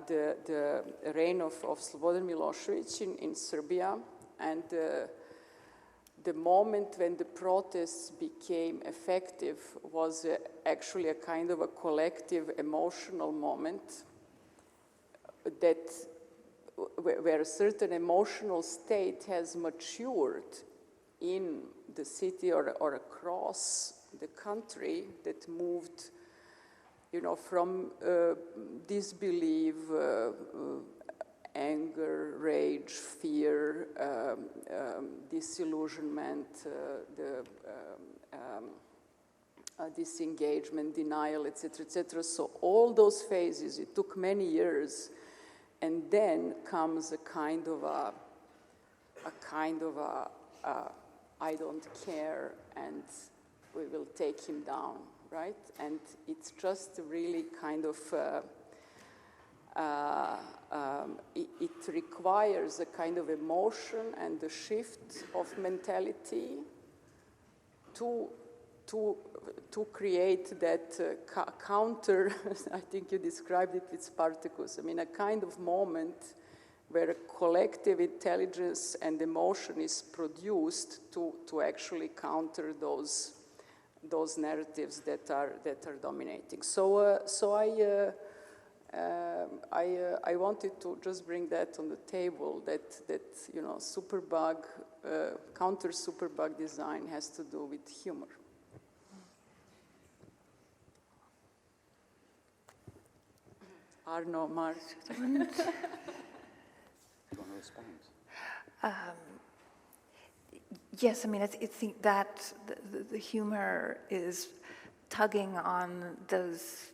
Speaker 1: the reign of Slobodan Milošević in Serbia, and the moment when the protests became effective was actually a kind of a collective emotional moment that where a certain emotional state has matured in the city or across the country that moved, from disbelief, anger, rage, fear, disillusionment, disengagement, denial, etc., etc. So all those phases, it took many years, and then comes a kind of a I don't care, and we will take him down. Right? And it's just really kind of, it requires a kind of emotion and a shift of mentality to create that counter, I think you described it with Spartacus, I mean, a kind of moment where a collective intelligence and emotion is produced to actually counter those narratives that are dominating. So I wanted to just bring that on the table. That superbug, counter superbug design has to do with humor. Arno, Marc.
Speaker 3: Do you want to respond?
Speaker 2: Yes, I mean, I think that the humor is tugging on those,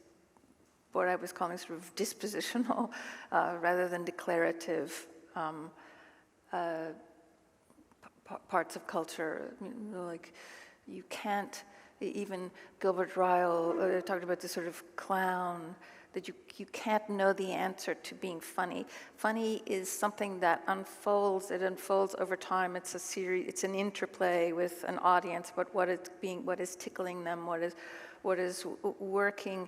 Speaker 2: what I was calling sort of dispositional rather than declarative parts of culture. I mean, like, you can't, even Gilbert Ryle talked about this sort of clown, that you can't know the answer to being funny. Funny is something that unfolds, it unfolds over time. It's a series, it's an interplay with an audience, but what is tickling them, what is working.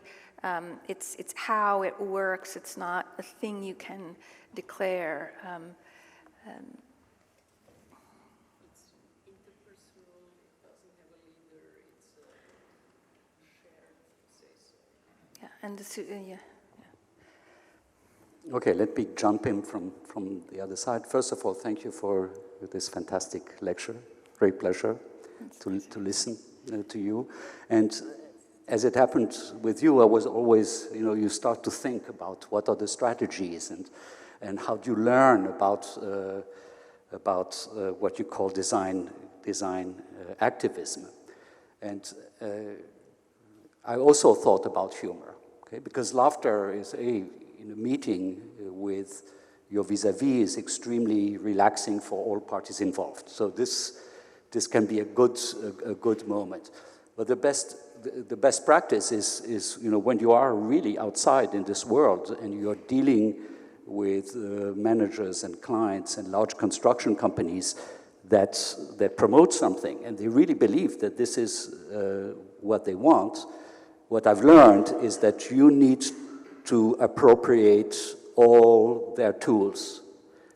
Speaker 2: It's how it works. It's not a thing you can declare.
Speaker 1: It's interpersonal, it doesn't have a leader, it's shared, say so.
Speaker 2: Yeah, and yeah.
Speaker 3: Okay, let me jump in from the other side. First of all, thank you for this fantastic lecture. Great pleasure to listen to you. And as it happened with you, I was always, you start to think about what are the strategies and how do you learn about what you call design activism. And I also thought about humor, okay? Because laughter is in a meeting with your vis-a-vis is extremely relaxing for all parties involved. So this can be a good moment. But the best practice is when you are really outside in this world and you're dealing with managers and clients and large construction companies that promote something and they really believe that this is what they want. What I've learned is that you need to appropriate all their tools.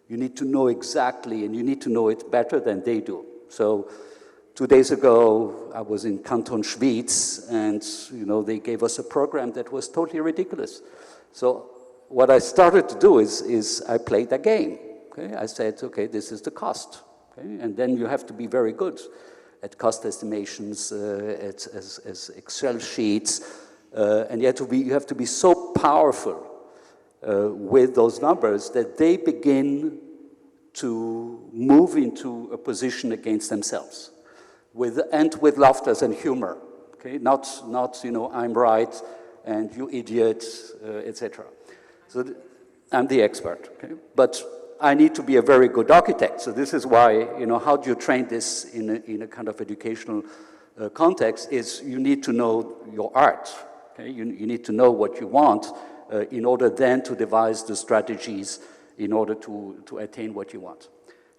Speaker 3: You need to know exactly, and you need to know it better than they do. So 2 days ago, I was in Canton Schwyz, and they gave us a program that was totally ridiculous. So what I started to do is I played a game. Okay? I said, okay, this is the cost. Okay? And then you have to be very good at cost estimations, as Excel sheets, and you have to be so powerful with those numbers that they begin to move into a position against themselves, with laughter and humor. Okay, not I'm right and you idiot, etc. So I'm the expert. Okay, but I need to be a very good architect. So this is why how do you train this in a kind of educational context? Is you need to know your art. Okay? You need to know what you want in order then to devise the strategies in order to attain what you want.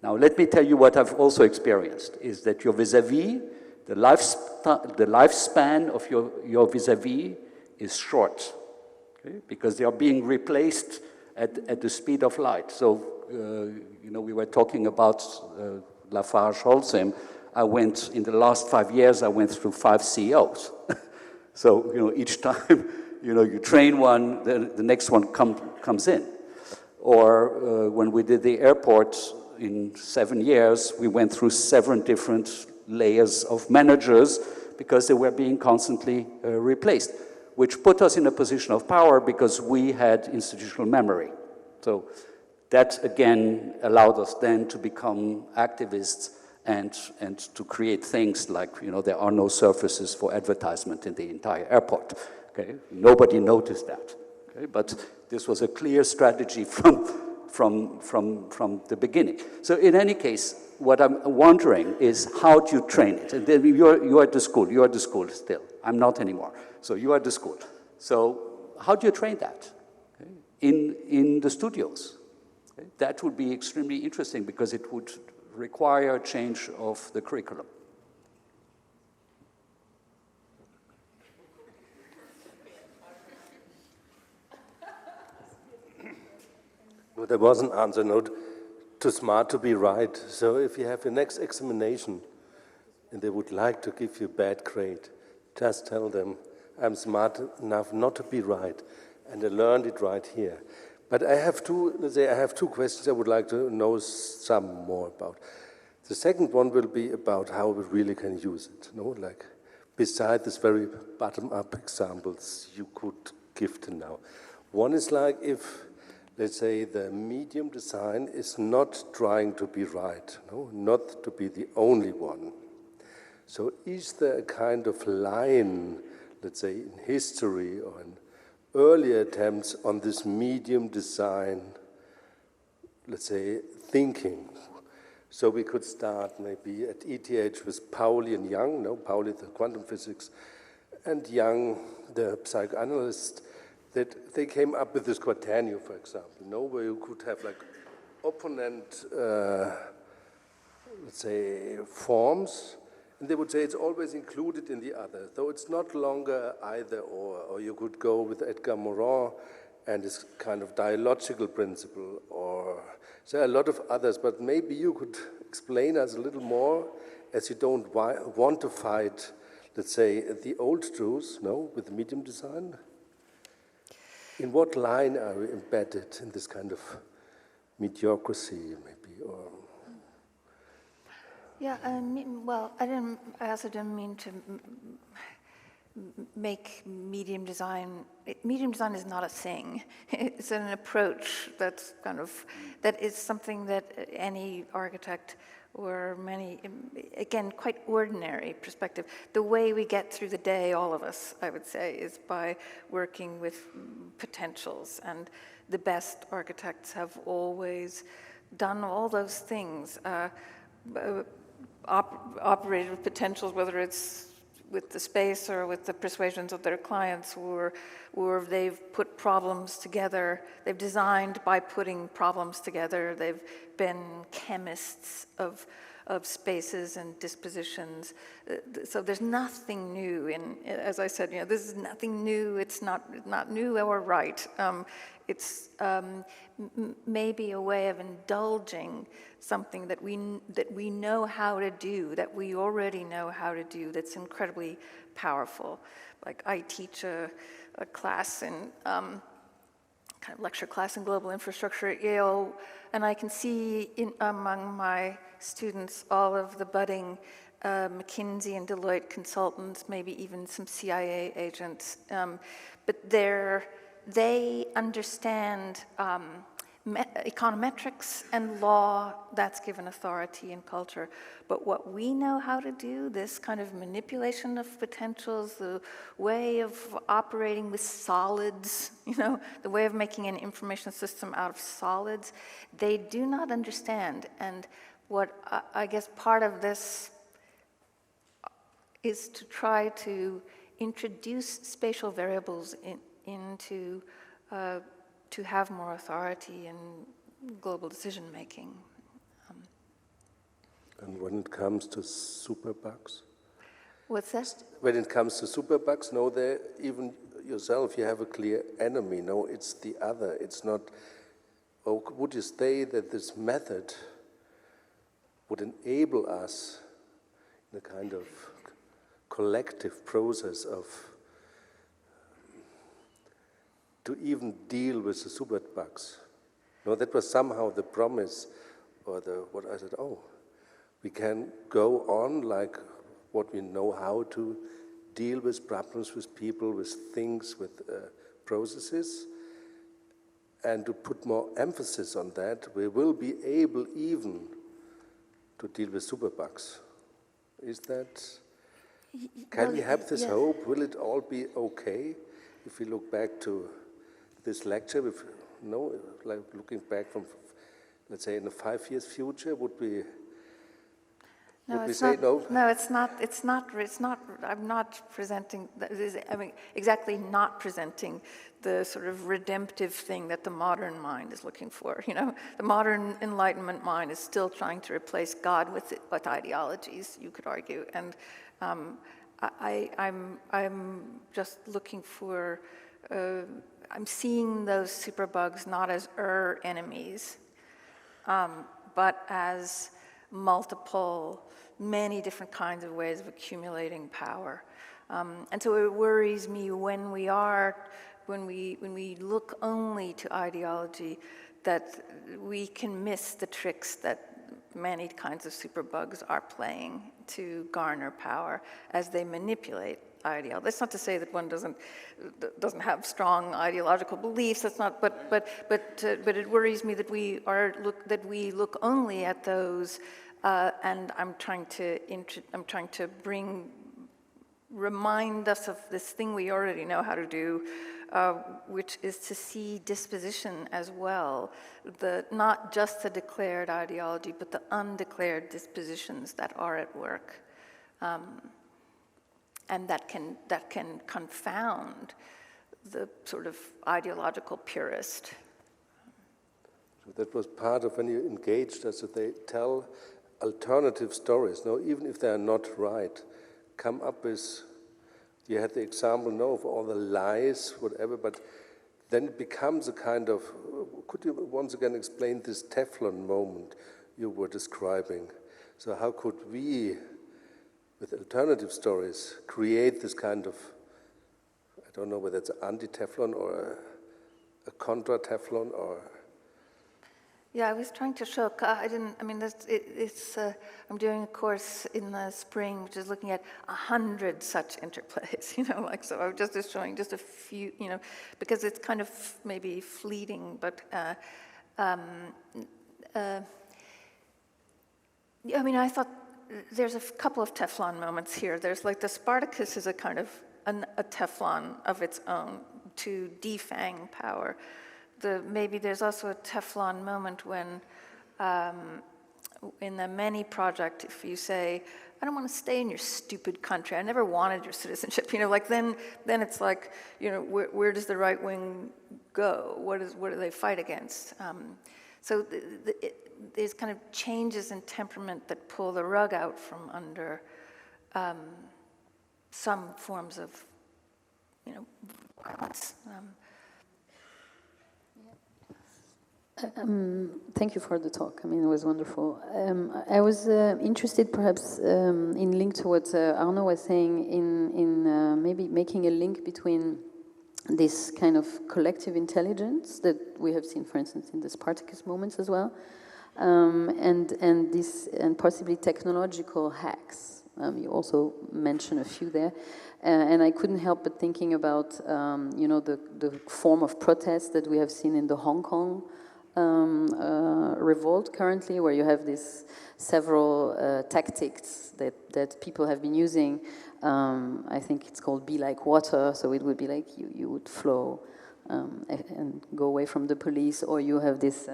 Speaker 3: Now, let me tell you what I've also experienced, is that your vis-a-vis, the lifespan of your vis-a-vis is short, okay? Because they are being replaced at the speed of light. So, we were talking about Lafarge-Holcim. In the last 5 years, I went through 5 CEOs. So, each time, you train one, the next one comes in. Or when we did the airport in 7 years, we went through 7 different layers of managers because they were being constantly replaced, which put us in a position of power because we had institutional memory. So that, again, allowed us then to become activists and to create things like, there are no surfaces for advertisement in the entire airport. Okay? Nobody noticed that. Okay? But this was a clear strategy from the beginning. So in any case, what I'm wondering is how do you train it? And then you're at the school. You are at the school still. I'm not anymore. So you are at the school. So how do you train that? Okay? In the studios. Okay? That would be extremely interesting because it would require a change of the curriculum.
Speaker 4: Well, there was an answer note, too smart to be right. So if you have your next examination and they would like to give you a bad grade, just tell them, I'm smart enough not to be right, and I learned it right here. But I have two questions I would like to know some more about. The second one will be about how we really can use it. Like beside this very bottom-up examples you could give to now. One is like if let's say the medium design is not trying to be right, no, not to be the only one. So is there a kind of line, let's say in history or in early attempts on this medium design, let's say, thinking? So we could start maybe at ETH with Pauli and Young, no, Pauli the quantum physics, and Young the psychoanalyst, that they came up with this quaternion, for example, no, where you could have like opponent, let's say, forms, and they would say it's always included in the other, though it's not longer either or you could go with Edgar Morin and his kind of dialogical principle, or there are a lot of others, but maybe you could explain us a little more, as you don't want to fight, let's say, the old truths, no, with the medium design. In what line are we embedded in this kind of mediocrity, maybe, or?
Speaker 2: Yeah, well, I also didn't mean to make medium design. Medium design is not a thing. It's an approach that's that is something that any architect or many, again, quite ordinary perspective. The way we get through the day, all of us, I would say, is by working with potentials. And the best architects have always done all those things, operated with potentials, whether it's with the space or with the persuasions of their clients, or they've put problems together. They've designed by putting problems together. They've been chemists of spaces and dispositions. So there's nothing new in, as I said, this is nothing new. It's not new or right. It's maybe a way of indulging something that we know how to do, that we already know how to do, that's incredibly powerful. Like I teach a class in, kind of lecture class in global infrastructure at Yale, and I can see among my students all of the budding McKinsey and Deloitte consultants, maybe even some CIA agents, but they understand econometrics and law. That's given authority and culture. But what we know how to do, this kind of manipulation of potentials, the way of operating with solids, the way of making an information system out of solids, they do not understand. And what I guess part of this is to try to introduce spatial variables into to have more authority in global decision making.
Speaker 4: And when it comes to superbugs?
Speaker 2: What's that?
Speaker 4: When it comes to superbugs, no, even yourself, you have a clear enemy. No, it's the other. It's not. Or would you say that this method would enable us in a kind of collective process of to even deal with the superbugs? No, that was somehow the promise, or what I said, we can go on like what we know how to deal with problems, with people, with things, with processes, and to put more emphasis on that, we will be able even to deal with superbugs. Is that, can we have this hope? Will it all be okay if we look back to this lecture, like looking back from, let's say, in a 5 years future, would we say no?
Speaker 2: No, it's not. I'm not presenting. Exactly not presenting the sort of redemptive thing that the modern mind is looking for. The modern Enlightenment mind is still trying to replace God with ideologies, you could argue, and I'm just looking for. I'm seeing those superbugs not as enemies, but as many different kinds of ways of accumulating power. And so it worries me when we look only to ideology, that we can miss the tricks that many kinds of superbugs are playing to garner power as they manipulate ideology. That's not to say that one doesn't have strong ideological beliefs. That's not. But it worries me that we look only at those. And I'm trying to remind us of this thing we already know how to do, which is to see disposition as well, not just the declared ideology, but the undeclared dispositions that are at work, and that can confound the sort of ideological purist.
Speaker 4: So that was part of when you engaged us, that they tell alternative stories, no, even if they are not right. Come up with, you had the example, no, of all the lies, whatever, but then it becomes a kind of, could you once again explain this Teflon moment you were describing? So how could we, with alternative stories, create this kind of, I don't know whether it's anti-Teflon or a contra-Teflon or...
Speaker 2: Yeah, I was trying to show, I'm doing a course in the spring, which is looking at 100 such interplays, so I was just showing just a few, because it's kind of maybe fleeting, but, I thought there's a couple of Teflon moments here. There's like the Spartacus is a kind of a Teflon of its own to defang power. Maybe there's also a Teflon moment when, in the Many project, if you say, I don't want to stay in your stupid country, I never wanted your citizenship, then it's like, where does the right wing go? What do they fight against? So there's kind of changes in temperament that pull the rug out from under some forms of, violence.
Speaker 5: Thank you for the talk. It was wonderful. I was interested, perhaps, in link to what Arno was saying, in maybe making a link between this kind of collective intelligence that we have seen, for instance, in the Spartacus moments as well, and possibly technological hacks. You also mentioned a few there, and I couldn't help but thinking about, the form of protest that we have seen in the Hong Kong revolt currently, where you have these several tactics that people have been using. I think it's called Be Like Water, so it would be like you would flow and go away from the police, or you have this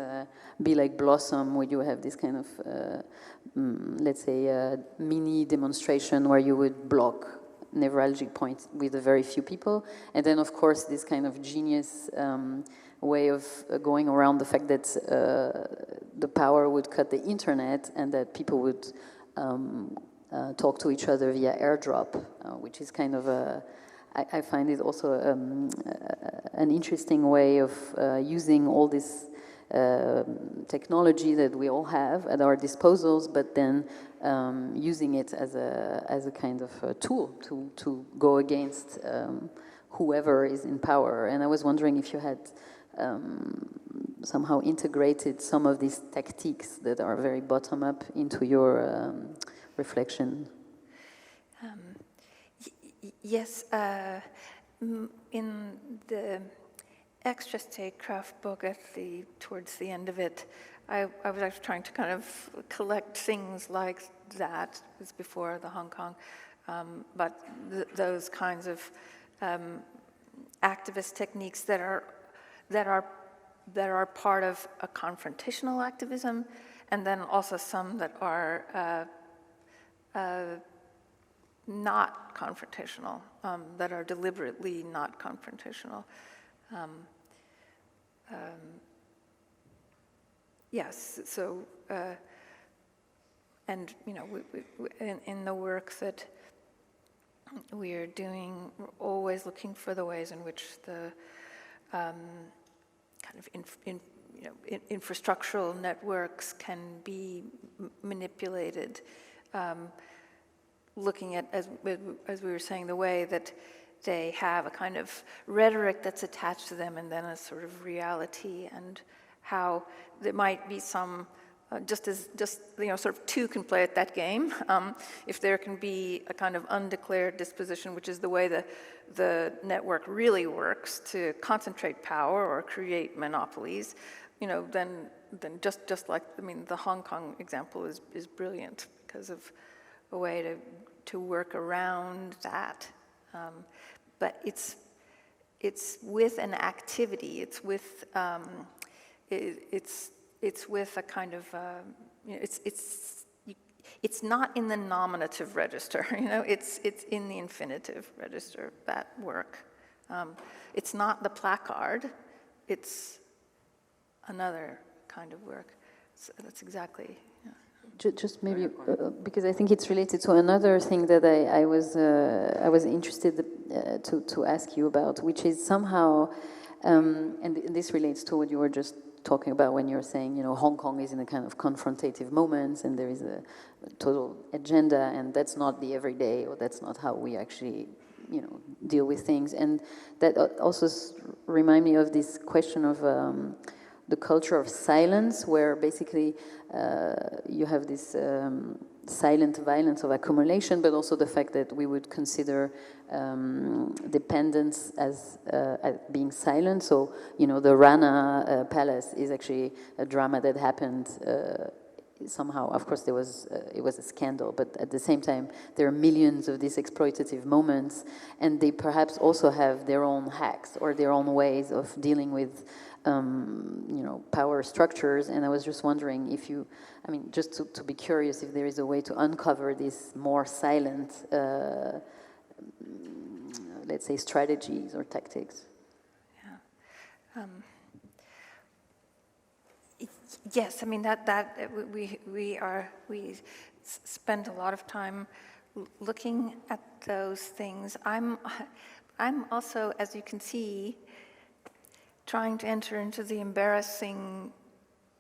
Speaker 5: Be Like Blossom, where you have this kind of, let's say, mini demonstration where you would block neuralgic points with a very few people, and then of course this kind of genius way of going around the fact that the power would cut the internet and that people would talk to each other via airdrop, which is kind of I find it also an interesting way of using all this technology that we all have at our disposals, but then using it as a kind of a tool to go against whoever is in power. And I was wondering if you had somehow integrated some of these tactics that are very bottom-up into your reflection.
Speaker 2: Yes, in the extra statecraft book, towards the end of it, I was actually trying to kind of collect things like that. It was before the Hong Kong, but those kinds of activist techniques that are part of a confrontational activism, and then also some that are not confrontational, that are deliberately not confrontational. Yes, so, and in the work that we are doing, we're always looking for the ways in which the kind of infrastructural networks can be manipulated. Looking at, as we were saying, the way that they have a kind of rhetoric that's attached to them and then a sort of reality, and how there might be some just sort of two can play at that game. If there can be a kind of undeclared disposition, which is the way the network really works to concentrate power or create monopolies, then just like, the Hong Kong example is brilliant because of a way to work around that. But it's with an activity. It's with it's with a kind of it's not in the nominative register. It's in the infinitive register. That work. It's not the placard. It's another kind of work. So that's exactly.
Speaker 5: Just maybe because I think it's related to another thing that I was interested to ask you about, which is somehow, and this relates to what you were just talking about when you're saying, Hong Kong is in a kind of confrontative moments and there is a total agenda, and that's not the everyday, or that's not how we actually, deal with things. And that also remind me of this question of the culture of silence, where basically you have this silent violence of accumulation, but also the fact that we would consider dependence as being silent. So, the Rana Palace is actually a drama that happened somehow. Of course, it was a scandal, but at the same time, there are millions of these exploitative moments, and they perhaps also have their own hacks or their own ways of dealing with power structures. And I was just wondering if you, just to be curious, if there is a way to uncover these more silent, let's say, strategies or tactics.
Speaker 2: Yeah. Yes, that we spend a lot of time looking at those things. I'm also, as you can see, trying to enter into the embarrassing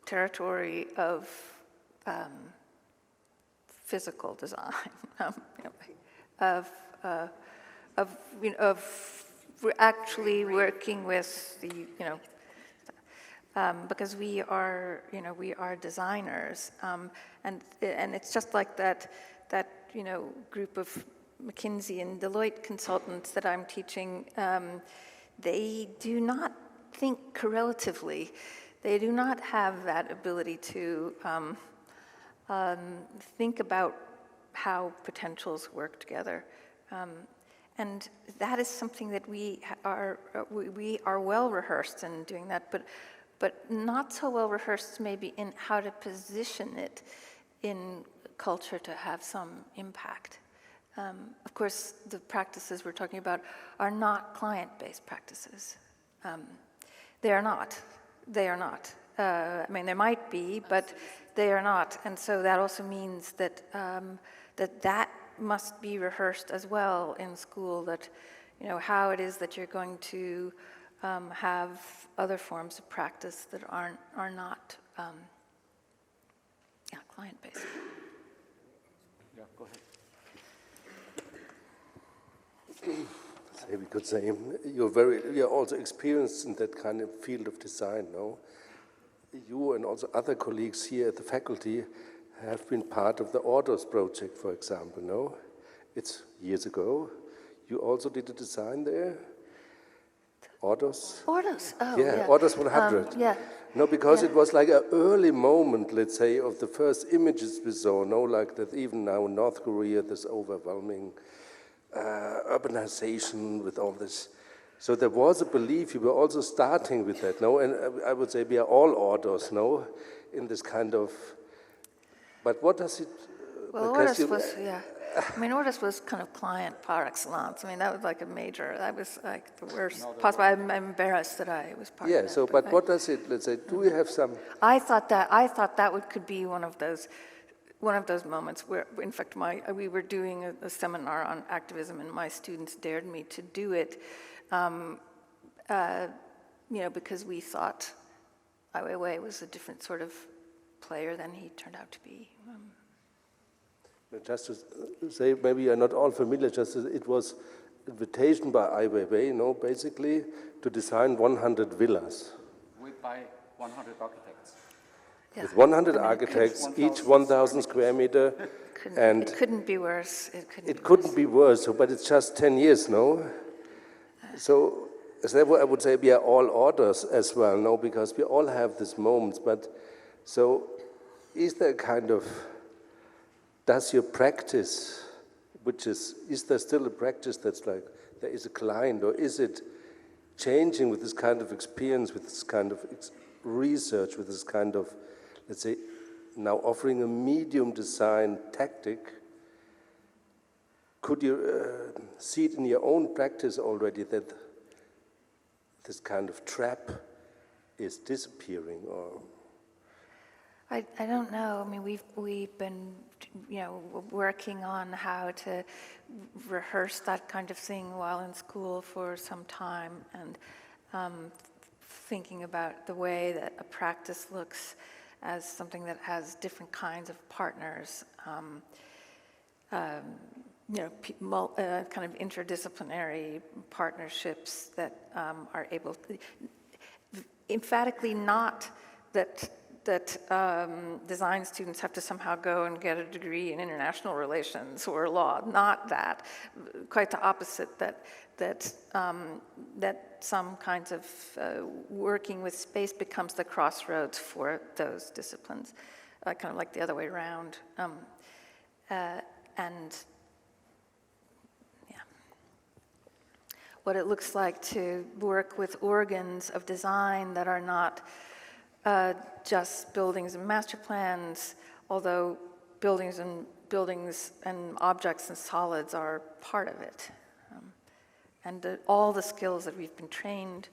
Speaker 2: territory of physical design, of we're actually working with the because we are designers, and it's just like that group of McKinsey and Deloitte consultants that I'm teaching. They do not think correlatively. They do not have that ability to think about how potentials work together, and that is something that we are well rehearsed in doing that, but not so well rehearsed maybe in how to position it in culture to have some impact. Of course, the practices we're talking about are not client-based practices. They are not. They are not. There might be, but they are not. And so that also means that that must be rehearsed as well in school, that how it is that you're going to have other forms of practice that are not client-based.
Speaker 3: Yeah, go ahead.
Speaker 4: We could say you're also experienced in that kind of field of design, no? You and also other colleagues here at the faculty have been part of the Orders project, for example, no? It's years ago. You also did a design there? Orders?
Speaker 2: Orders,
Speaker 4: Orders 100. No, because it was like an early moment, let's say, of the first images we saw, no? Like that even now in North Korea, this overwhelming urbanization with all this. So there was a belief, you were also starting with that, no? And I would say we are all Orders, no? In this kind of, but what does it...
Speaker 2: Well, Orders was, Orders was kind of client par excellence. That was like a major, that was like the worst possible. I'm embarrassed that I was part of that.
Speaker 4: Yeah, so, but what does it, let's say, do we have some...
Speaker 2: I thought that could be one of those moments where, in fact, we were doing a seminar on activism, and my students dared me to do it, because we thought Ai Weiwei was a different sort of player than he turned out to be.
Speaker 4: Just to say, maybe you're not all familiar, just as it was invitation by Ai Weiwei, no, basically, to design 100 villas.
Speaker 3: By 100 architects.
Speaker 2: Yeah.
Speaker 4: With 100
Speaker 2: I mean,
Speaker 4: architects, each 1,000 square meter, and
Speaker 2: it couldn't be worse.
Speaker 4: it couldn't be worse, but it's just 10 years, no? So therefore I would say we are all orders as well, no? Because we all have these moments, but so is there kind of, does your practice, is there still a practice that's like, there is a client, or is it changing with this kind of experience, with this kind of research, with this kind of, let's say, now offering a medium design tactic? Could you see it in your own practice already that this kind of trap is disappearing, or?
Speaker 2: I don't know. I mean, we've been, working on how to rehearse that kind of thing while in school for some time, and thinking about the way that a practice looks as something that has different kinds of partners. Kind of interdisciplinary partnerships that are able to, emphatically not that design students have to somehow go and get a degree in international relations or law. Not that, quite the opposite. That some kinds of working with space becomes the crossroads for those disciplines, kind of like the other way around. And what it looks like to work with organs of design that are not just buildings and master plans, although buildings and objects and solids are part of it. And all the skills that we've been trained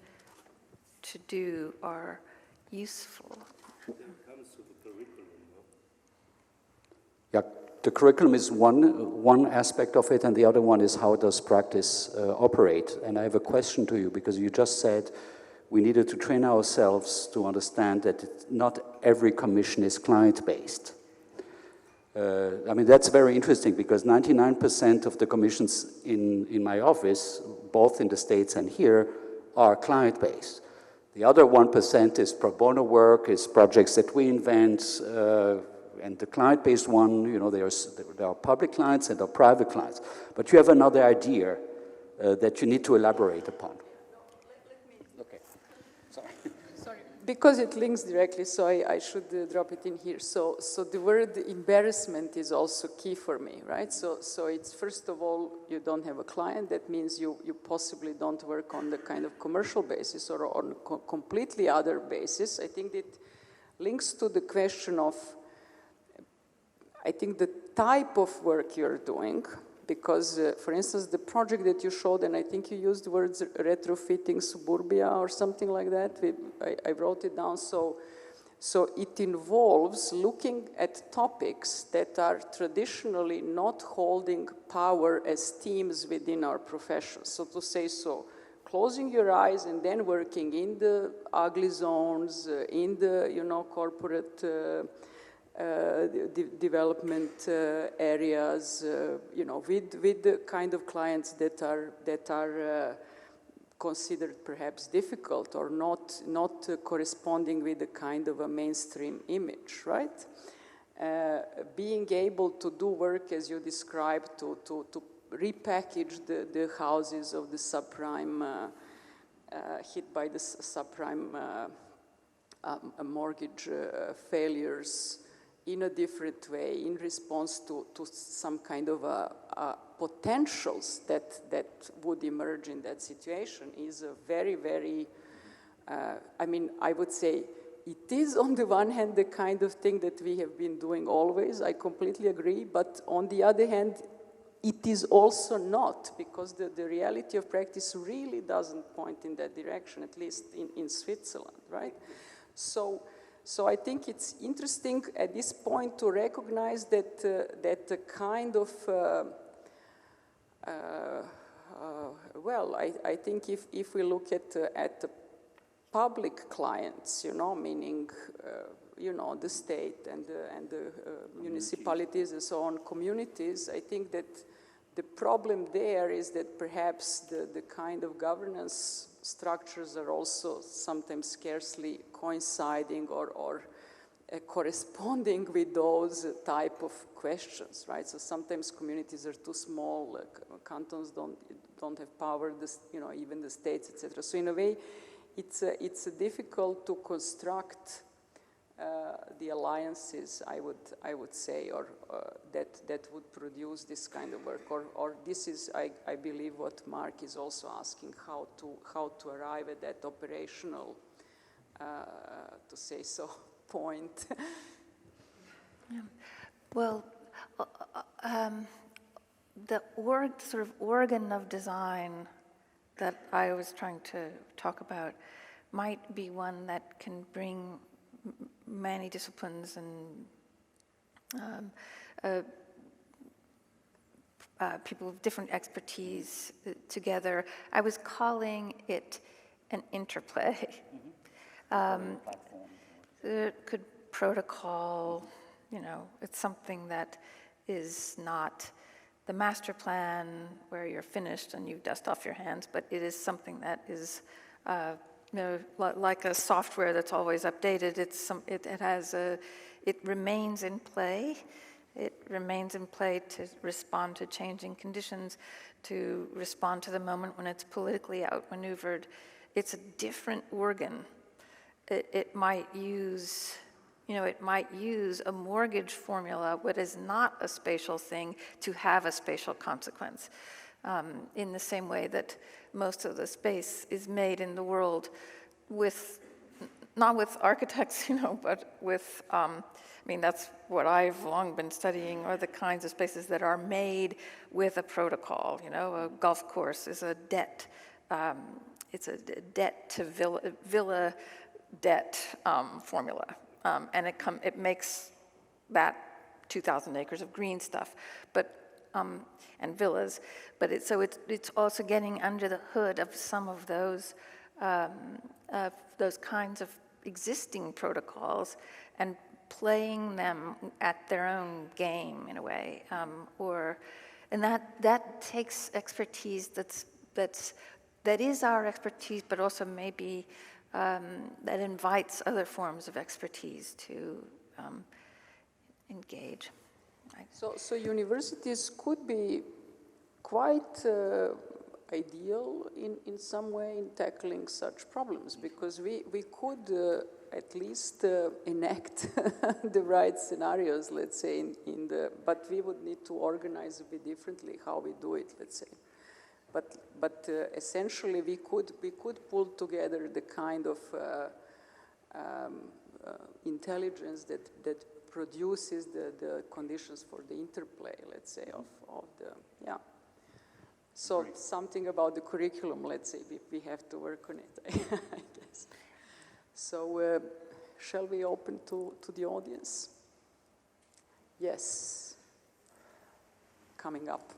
Speaker 2: to do are useful.
Speaker 3: Yeah, the curriculum is one aspect of it, and the other one is how does practice operate. And I have a question to you, because you just said we needed to train ourselves to understand that not every commission is client-based. I mean, that's very interesting, because 99% of the commissions in my office, both in the States and here, are client-based. The other 1% is pro bono work, is projects that we invent, and the client-based one, there are public clients and there are private clients. But you have another idea that you need to elaborate upon. Okay, sorry.
Speaker 1: Because it links directly, so I should drop it in here. So the word embarrassment is also key for me, right? So it's, first of all, you don't have a client. That means you possibly don't work on the kind of commercial basis or on a completely other basis. I think it links to the question of, I think, the type of work you're doing. Because, for instance, the project that you showed, and I think you used the words retrofitting suburbia or something like that, I wrote it down, so it involves looking at topics that are traditionally not holding power as themes within our profession. So to say so, closing your eyes and then working in the ugly zones, in the, corporate development areas, with the kind of clients that are considered perhaps difficult or not corresponding with the kind of a mainstream image, right? Being able to do work as you described, to repackage the houses of the subprime, hit by the subprime mortgage failures, in a different way, in response to some kind of potentials that would emerge in that situation, is a very, very, I would say, it is on the one hand the kind of thing that we have been doing always, I completely agree, but on the other hand, it is also not, because the reality of practice really doesn't point in that direction, at least in Switzerland, right? So I think it's interesting at this point to recognize that the kind of, I think if we look at the public clients, meaning, the state and the municipalities and so on, communities, I think that the problem there is that perhaps the kind of governance structures are also sometimes scarcely coinciding or corresponding with those type of questions, right? So sometimes communities are too small, like cantons don't have power, even the states, etc. So in a way, it's difficult to construct the alliances, I would say, or that would produce this kind of work, or this is, I believe, what Marc is also asking, how to arrive at that operational, to say so, point.
Speaker 2: Yeah. Well, the sort of organ of design that I was trying to talk about might be one that can bring many disciplines and people with different expertise together. I was calling it an interplay. It could protocol, it's something that is not the master plan where you're finished and you dust off your hands, but it is something that is like a software that's always updated. It remains in play. It remains in play to respond to changing conditions, to respond to the moment when it's politically outmaneuvered. It's a different organ. It might use a mortgage formula, but is not a spatial thing, to have a spatial consequence. In the same way that most of the space is made in the world not with architects, but with, that's what I've long been studying, are the kinds of spaces that are made with a protocol. A golf course is a debt. It's a debt to villa debt formula. And it makes that 2,000 acres of green stuff, and villas. But it's also getting under the hood of some of those kinds of existing protocols and playing them at their own game in a way, and that takes expertise that is our expertise, but also maybe that invites other forms of expertise to engage. Right?
Speaker 1: So universities could be quite ideal in some way in tackling such problems, because we could at least enact the right scenarios, let's say, but we would need to organize a bit differently how we do it, let's say. But essentially we could pull together the kind of intelligence that produces the conditions for the interplay, let's say, of the, yeah. So great. Something about the curriculum, let's say, we have to work on it, I guess. So shall we open to the audience? Yes. Coming up.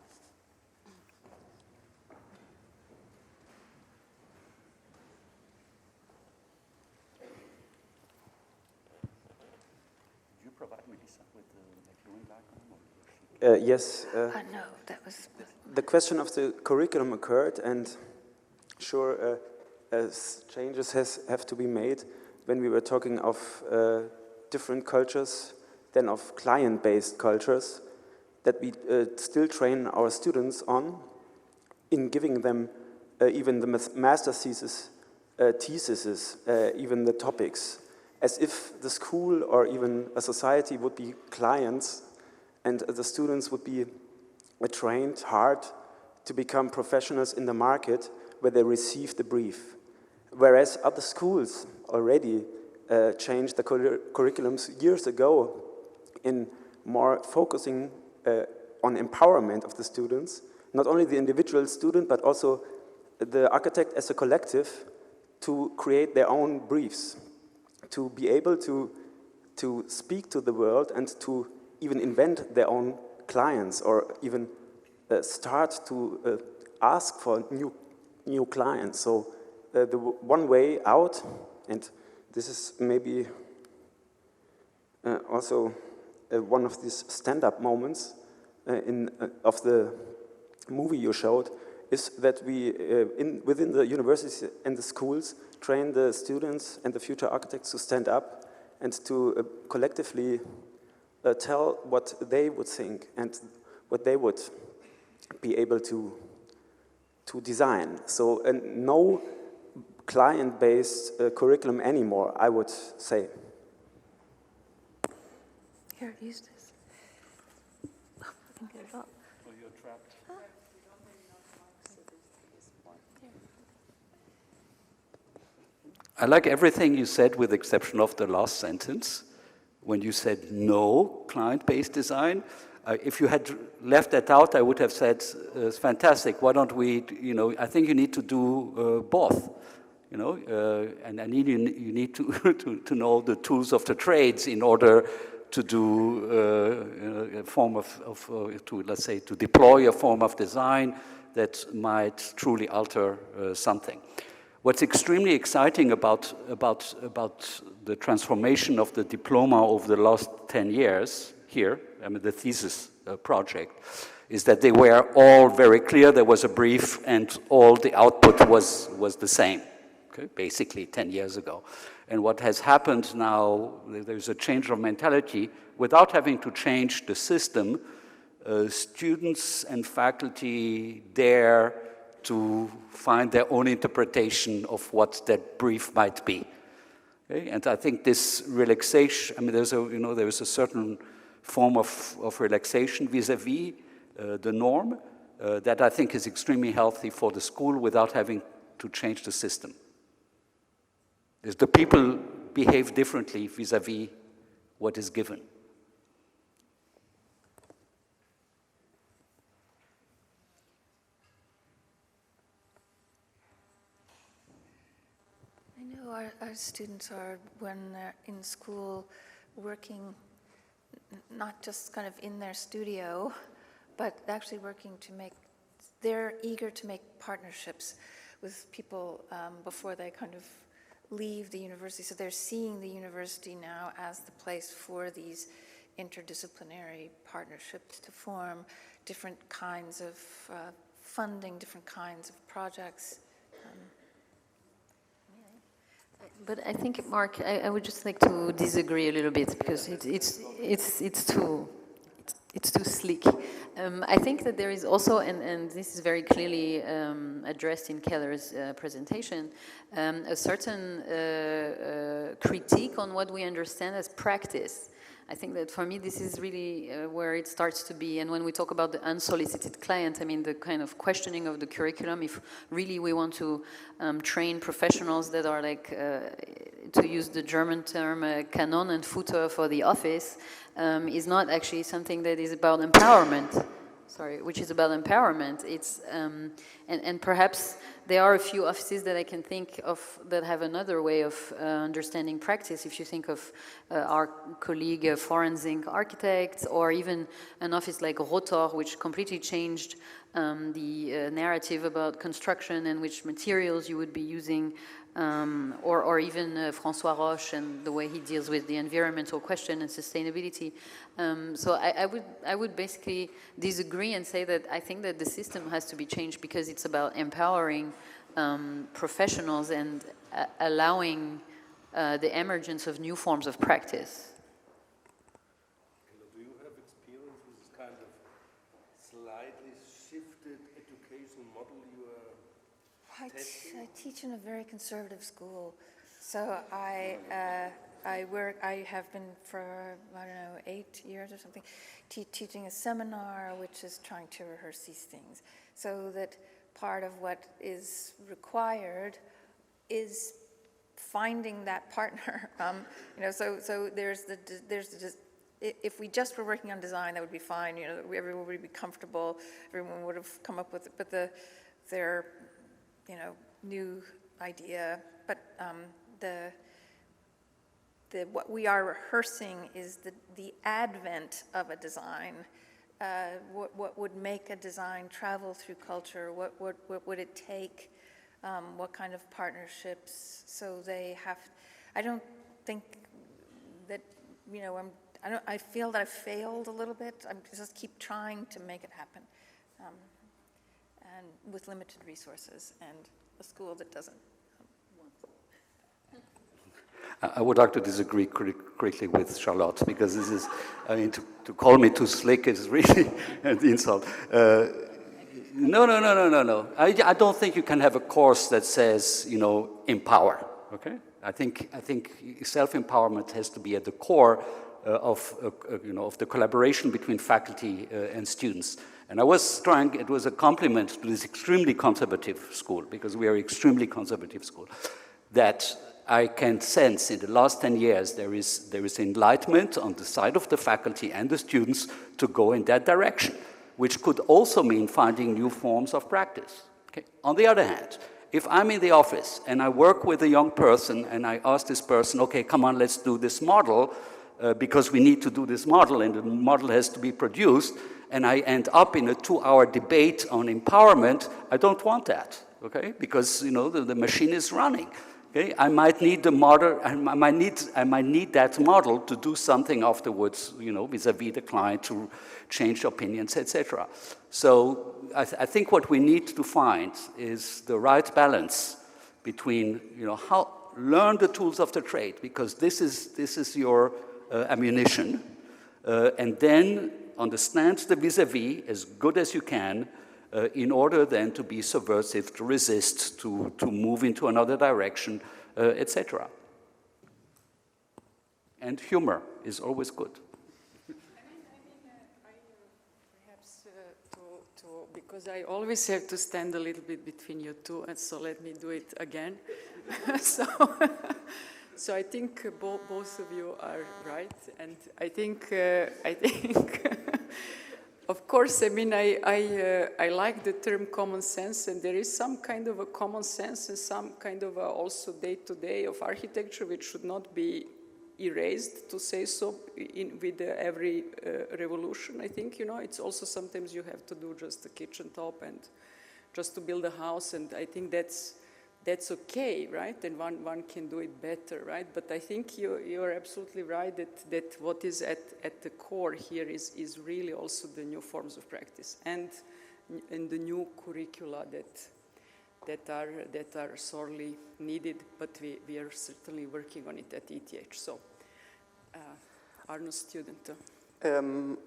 Speaker 6: Yes.
Speaker 2: No, that was...
Speaker 6: The question of the curriculum occurred, and sure, changes have to be made when we were talking of different cultures than of client-based cultures that we still train our students on in giving them even the master theses, even the topics, as if the school or even a society would be clients and the students would be trained hard to become professionals in the market where they receive the brief. Whereas other schools already changed the curriculums years ago in more focusing on empowerment of the students, not only the individual student, but also the architect as a collective to create their own briefs, to be able to speak to the world and to even invent their own clients, or even start to ask for new clients. So the one way out, and this is maybe also one of these stand-up moments of the movie you showed, is that we, within the universities and the schools, train the students and the future architects to stand up and to collectively tell what they would think and what they would be able to design. So no client-based curriculum anymore, I would say.
Speaker 2: Here, use this. Oh, I can get it up.
Speaker 3: Oh, you're trapped. I like everything you said with the exception of the last sentence, when you said no client-based design. If you had left that out, I would have said, it's fantastic, why don't we, I think you need to do both, and you need to know the tools of the trades in order to do a form let's say, to deploy a form of design that might truly alter something. What's extremely exciting about the transformation of the diploma over the last 10 years here, the thesis project, is that they were all very clear. There was a brief and all the output was the same, okay, basically 10 years ago. And what has happened now, there's a change of mentality. Without having to change the system, students and faculty dare to find their own interpretation of what that brief might be. Okay? And I think this relaxation, there is a certain form of relaxation vis-a-vis the norm that I think is extremely healthy for the school without having to change the system. The people behave differently vis-a-vis what is given.
Speaker 2: I know our students are, when they're in school, working not just kind of in their studio, but actually working to make, they're eager to make partnerships with people before they kind of leave the university. So they're seeing the university now as the place for these interdisciplinary partnerships to form different kinds of funding, different kinds of projects.
Speaker 5: But I think, Marc, I would just like to disagree a little bit because it's too sleek. I think that there is also, and this is very clearly addressed in Keller's presentation, a certain critique on what we understand as practice. I think that for me this is really where it starts to be, and when we talk about the unsolicited client, the kind of questioning of the curriculum, if really we want to train professionals that are like, to use the German term, Kanon and Futter for the office, is not actually something that is about empowerment. Which is about empowerment. It's and perhaps there are a few offices that I can think of that have another way of understanding practice. If you think of our colleague forensic architects, or even an office like Rotor, which completely changed the narrative about construction and which materials you would be using, or even François Roche and the way he deals with the environmental question and sustainability. So I would basically disagree and say that I think that the system has to be changed because it's about empowering professionals and allowing the emergence of new forms of practice.
Speaker 4: Do you have experience with this kind of slightly shifted education model you are testing?
Speaker 2: I teach in a very conservative school, so I have been for, 8 years or something, teaching a seminar which is trying to rehearse these things, so that part of what is required is finding that partner. So there's if we just were working on design, that would be fine. Everyone would be comfortable. Everyone would have come up with it. But their new idea. But what we are rehearsing is the advent of a design. What would make a design travel through culture? What would it take? What kind of partnerships? So they have. I don't think that I feel that I've failed a little bit. I just keep trying to make it happen, and with limited resources and a school that doesn't want.
Speaker 3: I would like to disagree quickly with Charlotte, because this is, I mean, to call me too slick is really an insult. No. I don't think you can have a course that says, you know, empower, okay? I think self-empowerment has to be at the core of the collaboration between faculty and students. And I was trying, it was a compliment to this extremely conservative school, because we are an extremely conservative school, that I can sense in the last 10 years there is enlightenment on the side of the faculty and the students to go in that direction, which could also mean finding new forms of practice. Okay? On the other hand, if I'm in the office and I work with a young person and I ask this person, okay, come on, let's do this model, because we need to do this model and the model has to be produced, and I end up in a 2-hour debate on empowerment, I don't want that, okay? Because, you know, the machine is running. Okay? I might need the model, I might need that model to do something afterwards, you know, vis-a-vis the client, to change opinions, etc. So I think what we need to find is the right balance between, you know, how learn the tools of the trade, because this is your ammunition, and then understand the vis-a-vis as good as you can, in order then to be subversive, to resist, to move into another direction, etc. And humor is always good.
Speaker 1: Because I always have to stand a little bit between you two, and so let me do it again. So I think both of you are right, and I think of course, I mean, I like the term common sense, and there is some kind of a common sense and some kind of also day-to-day of architecture which should not be erased, to say so, with every revolution. I think, you know, it's also sometimes you have to do just the kitchen top and just to build a house, and I think that's okay, right? And one can do it better, right? But I think you're absolutely right that what is at the core here is really also the new forms of practice and the new curricula that are sorely needed, but we are certainly working on it at ETH. So, Arno student.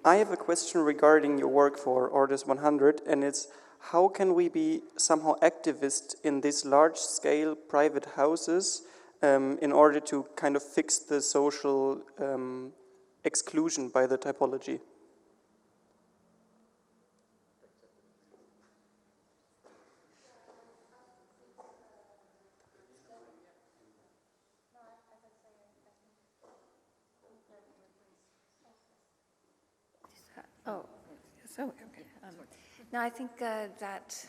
Speaker 7: I have a question regarding your work for Orders 100, and it's how can we be somehow activist in these large-scale private houses in order to kind of fix the social exclusion by the typology?
Speaker 2: Oh, so okay. No, I think that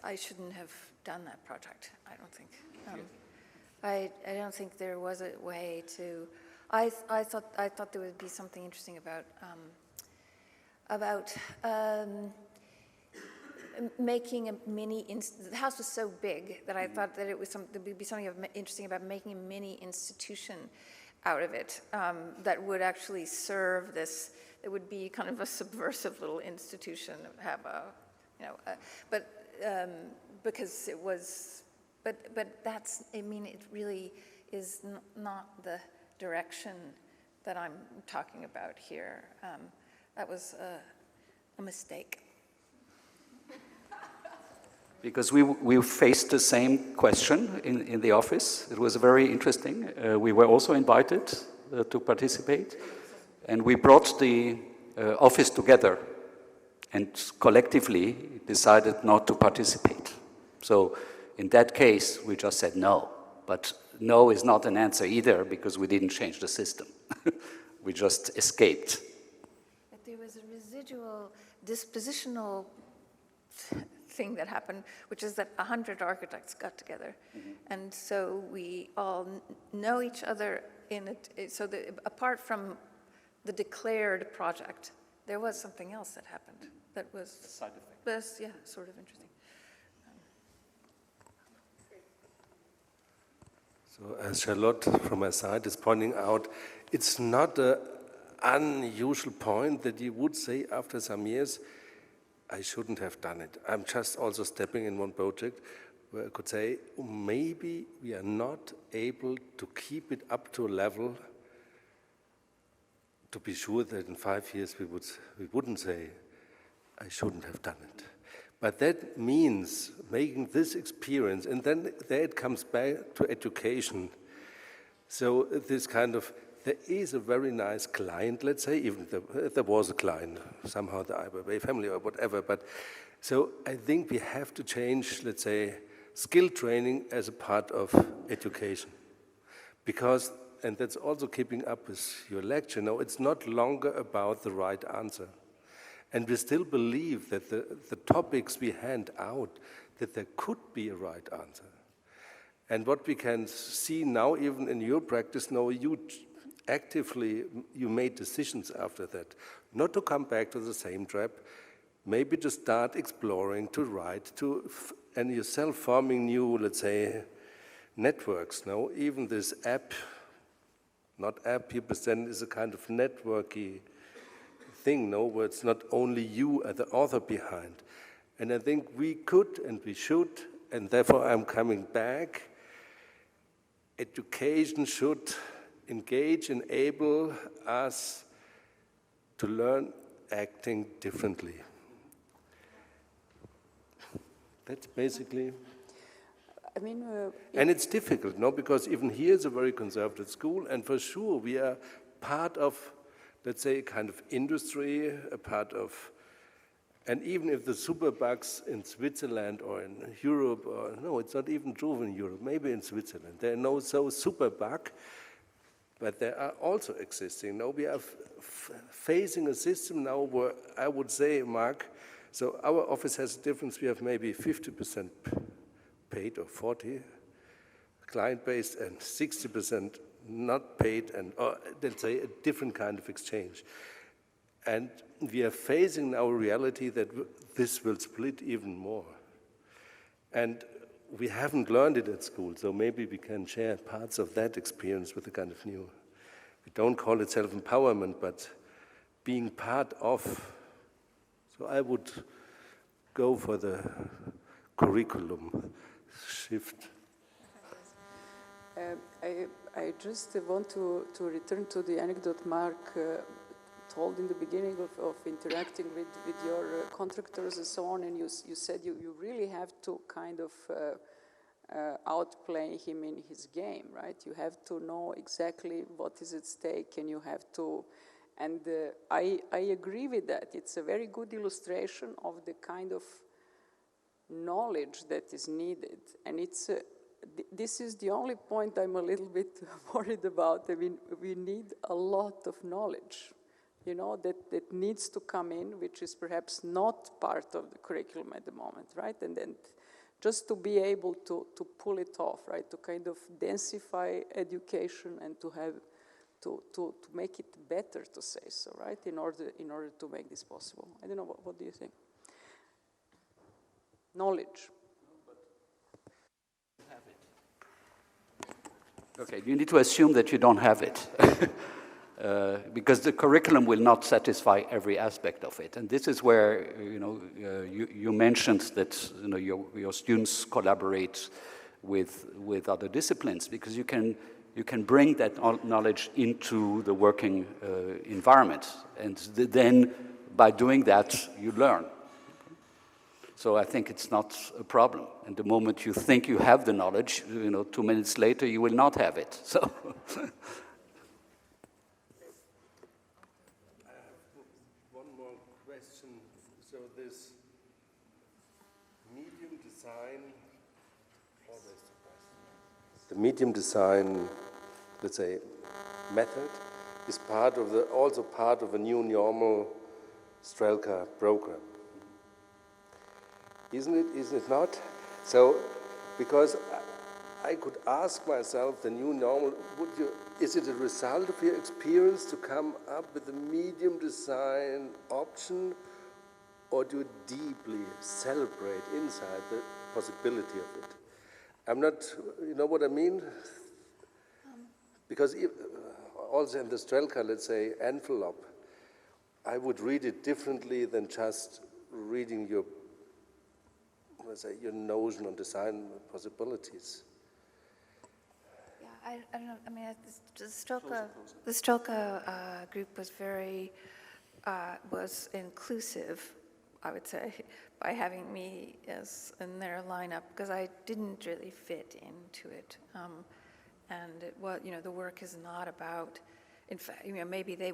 Speaker 2: I shouldn't have done that project. I don't think. I don't think there was a way to. I thought there would be something interesting about making a mini. The house was so big that I thought that there would be something interesting about making a mini institution out of it that would actually serve this. It would be kind of a subversive little institution, have a, you know, but because it was, but that's. I mean, it really is not the direction that I'm talking about here. That was a mistake.
Speaker 3: Because we faced the same question in the office. It was very interesting. We were also invited to participate, and we brought the office together and collectively decided not to participate. So in that case, we just said no. But no is not an answer either, because we didn't change the system. We just escaped.
Speaker 2: But there was a residual dispositional thing that happened, which is that 100 architects got together, and so we all know each other in it. So apart from the declared project, there was something else that happened that was a side effect. Yeah, sort of interesting.
Speaker 4: So as Charlotte from my side is pointing out, it's not an unusual point that you would say after some years, I shouldn't have done it. I'm just also stepping in one project where I could say, maybe we are not able to keep it up to a level to be sure that in 5 years we wouldn't say, I shouldn't have done it. But that means making this experience, and then there it comes back to education. So this kind of, there is a very nice client, let's say, even there was a client, somehow the Iberway family or whatever, but so I think we have to change, let's say, skill training as a part of education. Because, and that's also keeping up with your lecture, no, it's not longer about the right answer. And we still believe that the topics we hand out, that there could be a right answer. And what we can see now, even in your practice, now you actively, you made decisions after that, not to come back to the same trap, maybe to start exploring, to write, and yourself forming new, let's say, networks. Now, even this app, not app, you present is a kind of networky thing, no, where it's not only you as the author behind. And I think we could and we should, and therefore I'm coming back, education should engage, enable us to learn acting differently. That's basically...
Speaker 1: I mean...
Speaker 4: and it's difficult, no, because even here is a very conservative school, and for sure we are part of, let's say, a kind of industry, a part of, and even if the superbugs in Switzerland or in Europe, or no, it's not even true in Europe, maybe in Switzerland, there are no so superbug, but they are also existing. Now we are facing a system now where I would say, Marc, so our office has a difference, we have maybe 50% paid or 40 client-based and 60% not paid, and or let's say a different kind of exchange. And we are facing now a reality that this will split even more. And we haven't learned it at school, so maybe we can share parts of that experience with a kind of new, we don't call it self-empowerment, but being part of. So I would go for the curriculum shift.
Speaker 1: I just want to return to the anecdote Marc told in the beginning of interacting with your contractors and so on, and you said you really have to kind of outplay him in his game, right? You have to know exactly what is at stake, and you have to, and I agree with that. It's a very good illustration of the kind of knowledge that is needed, and it's this is the only point I'm a little bit worried about. I mean, we need a lot of knowledge, you know, that needs to come in, which is perhaps not part of the curriculum at the moment, right? And then just to be able to pull it off, right? To kind of densify education and to have to make it better, to say so, right? In order to make this possible. I don't know, what do you think? Knowledge.
Speaker 3: Okay, you need to assume that you don't have it. Because the curriculum will not satisfy every aspect of it. And this is where, you know, you mentioned that, you know, your students collaborate with other disciplines, because you can bring that knowledge into the working environment. And then by doing that, you learn. So I think it's not a problem. And the moment you think you have the knowledge, you know, 2 minutes later, you will not have it. So.
Speaker 4: I have one more question. So this medium design, always the best. The medium design, let's say, method is also part of a new normal Strelka program. Isn't it not? So, because I could ask myself, the new normal, is it a result of your experience to come up with a medium design option, or do you deeply celebrate inside the possibility of it? I'm not, you know what I mean? Because also in the Strelka, let's say, envelope, I would read it differently than just reading your let's say, your notion on design possibilities.
Speaker 2: Yeah, I don't know. I mean, the Strelka group was very was inclusive, I would say, by having me as in their lineup, because I didn't really fit into it. And it was, the work is not about. In fact, maybe they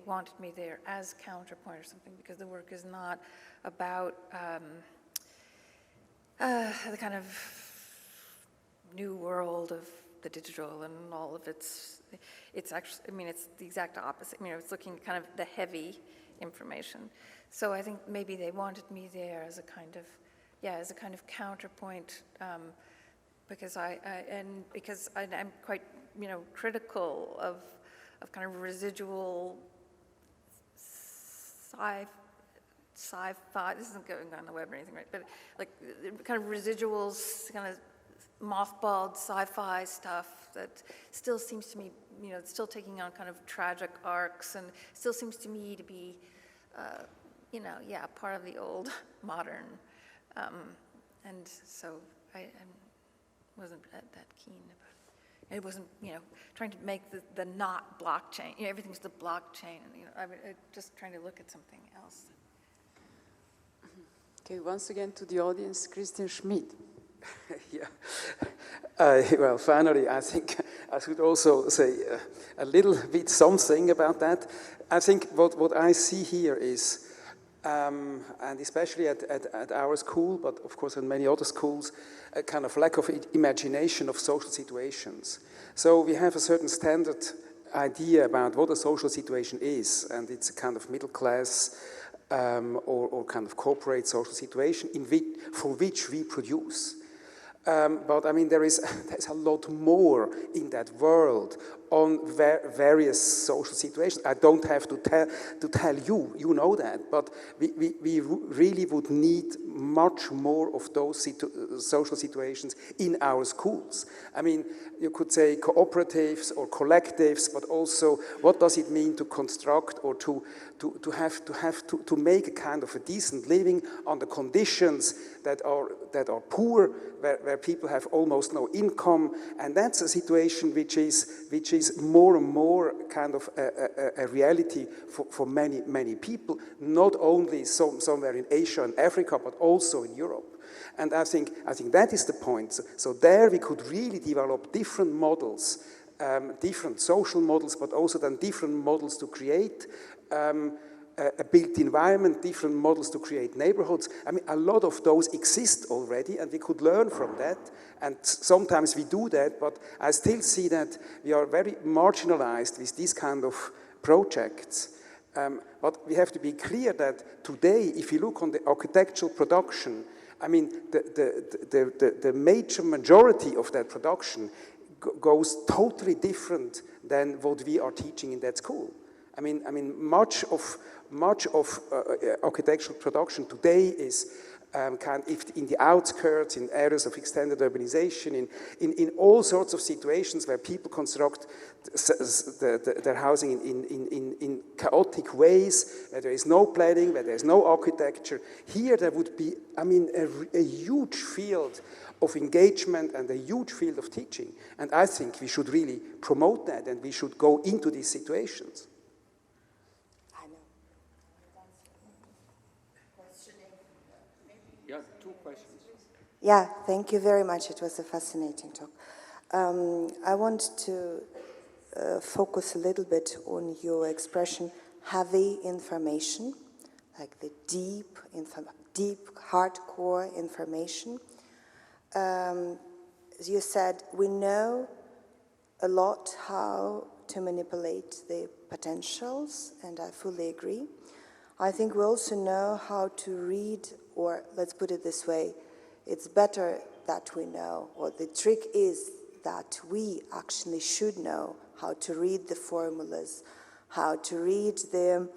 Speaker 2: wanted me there as counterpoint or something, because the work is not about the kind of new world of the digital and all of its actually, it's the exact opposite. It's looking kind of the heavy information. So I think maybe they wanted me there as a kind of counterpoint, because I'm quite critical of kind of residual sci-fi. This isn't going on the web or anything, right? But like kind of residuals, kind of mothballed sci-fi stuff that still seems to me, still taking on kind of tragic arcs, and still seems to me to be, part of the old modern. And so I wasn't that keen about it. It wasn't, trying to make the not blockchain. Everything's the blockchain, and just trying to look at something else.
Speaker 1: Okay, once again to the audience, Christian Schmidt.
Speaker 6: Yeah. Well, finally, I think I should also say a little bit something about that. I think what I see here is, and especially at our school, but of course in many other schools, a kind of lack of imagination of social situations. So we have a certain standard idea about what a social situation is, and it's a kind of middle class or kind of corporate social situation for which we produce. But I mean, there's a lot more in that world on various social situations. I don't have to tell you, you know that, but we really would need much more of those social situations in our schools. I mean, you could say cooperatives or collectives, but also what does it mean to construct or to make a kind of a decent living under conditions that are poor, where people have almost no income, and that's a situation which is more and more kind of a reality for many people, not only somewhere in Asia and Africa, but also in Europe. And I think that is the point. So there we could really develop different models, different social models, but also then different models to create a built environment, different models to create neighborhoods. I mean, a lot of those exist already, and we could learn from that. And sometimes we do that, but I still see that we are very marginalized with these kind of projects. But we have to be clear that today, if you look on the architectural production, I mean, the major majority of that production goes totally different than what we are teaching in that school. I mean, much of architectural production today is if in the outskirts, in areas of extended urbanization, in all sorts of situations where people construct their housing in chaotic ways, where there is no planning, where there is no architecture. Here there would be, I mean, a huge field of engagement and a huge field of teaching. And I think we should really promote that, and we should go into these situations.
Speaker 3: Yeah, 2 questions.
Speaker 8: Yeah, thank you very much. It was a fascinating talk. I want to focus a little bit on your expression, heavy information, like the deep, hardcore information. As you said, we know a lot how to manipulate the potentials, and I fully agree. I think we also know how to read, or let's put it this way, it's better that we know, or the trick is that we actually should know how to read the formulas, how to read the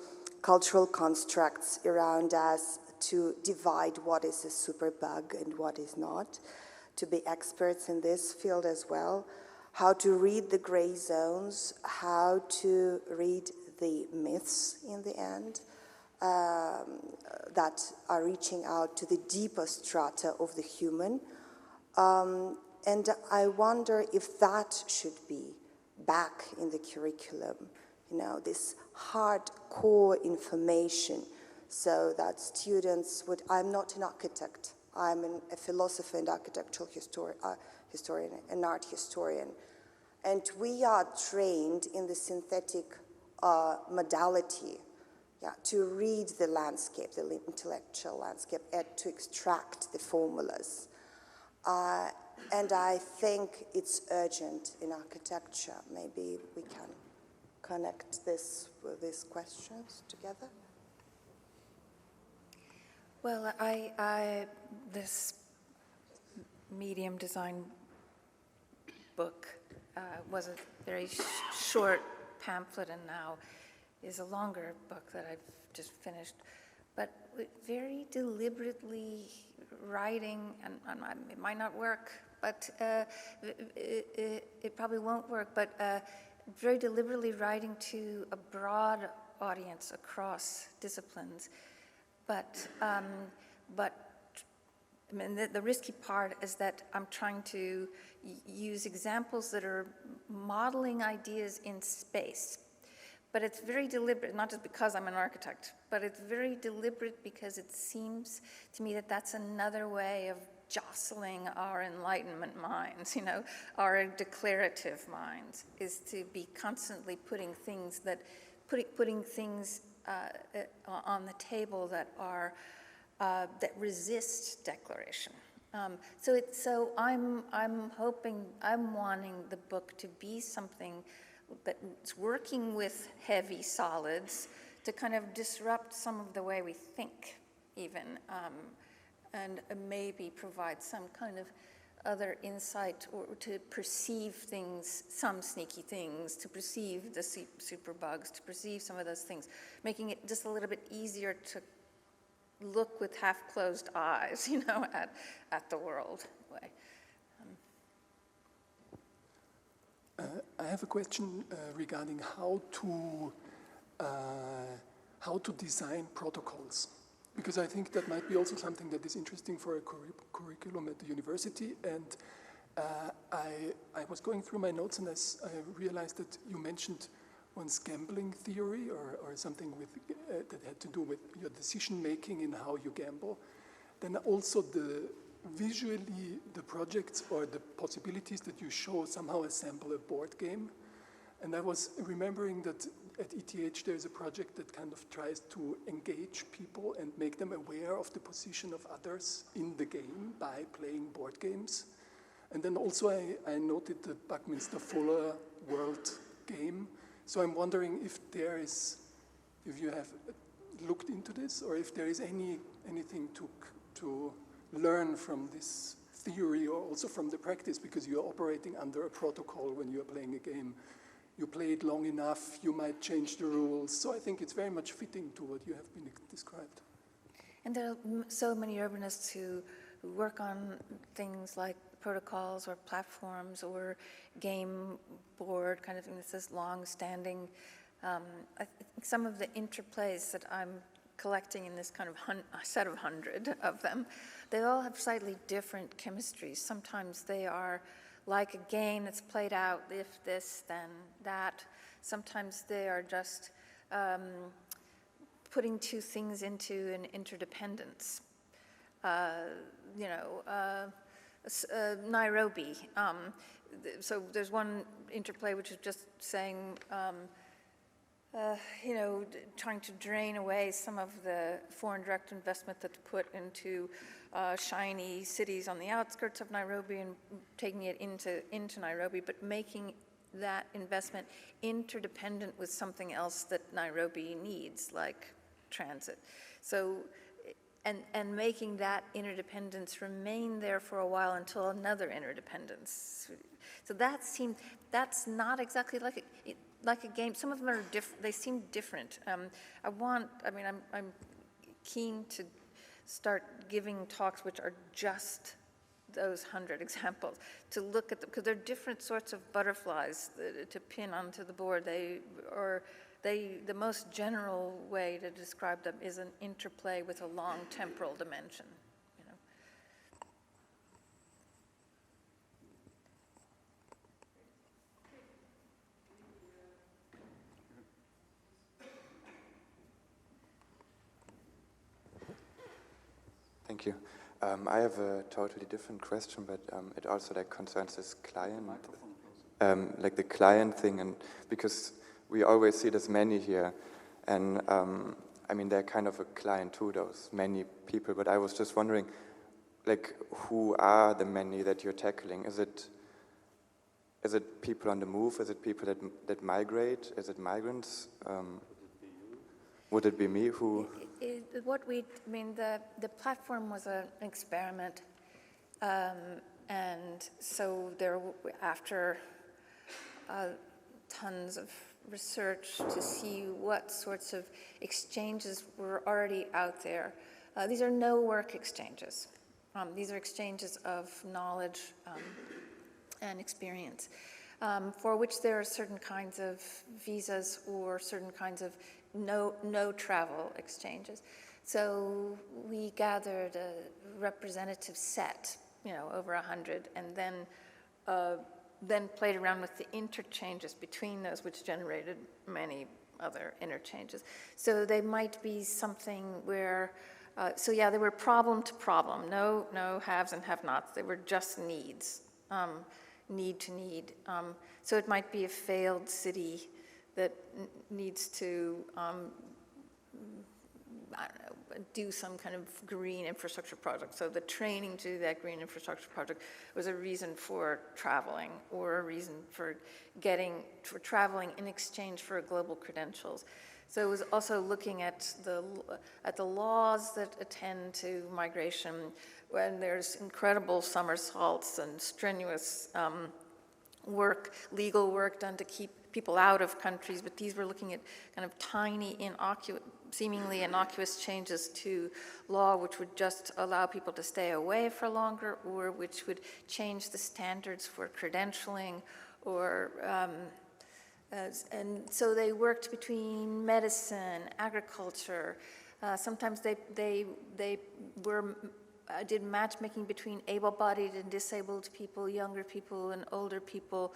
Speaker 8: cultural constructs around us, to divide what is a superbug and what is not, to be experts in this field as well, how to read the gray zones, how to read the myths in the end, that are reaching out to the deeper strata of the human. And I wonder if that should be back in the curriculum, you know, this hardcore information, so that students would, I'm not an architect, I'm a philosopher and architectural historian, an art historian, and we are trained in the synthetic modality, to read the landscape, the intellectual landscape, and to extract the formulas. And I think it's urgent in architecture. Maybe we can connect this with these questions together.
Speaker 2: Well, this medium design book was a very short pamphlet, and now is a longer book that I've just finished, but very deliberately writing, and it might not work, but it probably won't work, but very deliberately writing to a broad audience across disciplines. But I mean, the risky part is that I'm trying to use examples that are modeling ideas in space. But it's very deliberate, not just because I'm an architect, but it's very deliberate because it seems to me that that's another way of jostling our Enlightenment minds, you know, our declarative minds, is to be constantly putting things on the table that are that resist declaration. So I'm wanting the book to be something that's working with heavy solids to kind of disrupt some of the way we think, even, and maybe provide some kind of other insight, or to perceive things, some sneaky things, to perceive the superbugs, to perceive some of those things, making it just a little bit easier to look with half-closed eyes, you know, at the world.
Speaker 9: I have a question regarding how to design protocols, because I think that might be also something that is interesting for a curriculum at the university. And I was going through my notes, and I realized that you mentioned once gambling theory, or something with that had to do with your decision making in how you gamble. Then also visually the projects or the possibilities that you show somehow assemble a board game. And I was remembering that at ETH there's a project that kind of tries to engage people and make them aware of the position of others in the game by playing board games. And then also I noted the Buckminster Fuller world game. So I'm wondering if you have looked into this, or if there is anything to learn from this theory, or also from the practice, because you're operating under a protocol when you're playing a game. You play it long enough, you might change the rules. So I think it's very much fitting to what you have been described. And there are so many urbanists who work on things like protocols or platforms or game board kind of thing. This is long-standing. I think some of the interplays that I'm collecting in this kind of set of 100 of them, they all have slightly different chemistries. Sometimes they are like a game that's played out, if this, then that. Sometimes they are just putting two things into an interdependence. Nairobi. So there's one interplay which is just saying, trying to drain away some of the foreign direct investment that's put into shiny cities on the outskirts of Nairobi and taking it into Nairobi, but making that investment interdependent with something else that Nairobi needs, like transit. So, and making that interdependence remain there for a while until another interdependence. So that's not exactly like a game. Some of them are different. They seem different. I'm keen to start giving talks which are just those 100 examples, to look at them, because they're different sorts of butterflies to pin onto the board. They are
Speaker 2: the most general way to describe them is an interplay with a long temporal dimension. You know.
Speaker 10: Thank you. I have a totally different question, but it also concerns this client, like the client thing, and because we always see this many here, and I mean they're kind of a client too, those many people. But I was just wondering, like, who are the many that you're tackling? Is it people on the move? Is it people that migrate? Is it migrants? Would it be me who?
Speaker 2: The platform was an experiment, and so there, after tons of research to see what sorts of exchanges were already out there. These are no work exchanges. These are exchanges of knowledge and experience, for which there are certain kinds of visas or certain kinds of no travel exchanges. So we gathered a representative set, over 100, and then played around with the interchanges between those, which generated many other interchanges. So they might be something where, they were problem to problem, no haves and have-nots. They were just needs, need to need. So it might be a failed city that needs to, do some kind of green infrastructure project. So the training to do that green infrastructure project was a reason for traveling, or a reason for traveling in exchange for global credentials. So it was also looking at the laws that attend to migration, when there's incredible somersaults and strenuous legal work done to keep people out of countries, but these were looking at kind of tiny, seemingly innocuous changes to law, which would just allow people to stay away for longer, or which would change the standards for credentialing, and so they worked between medicine, agriculture. Sometimes they did matchmaking between able-bodied and disabled people, younger people and older people.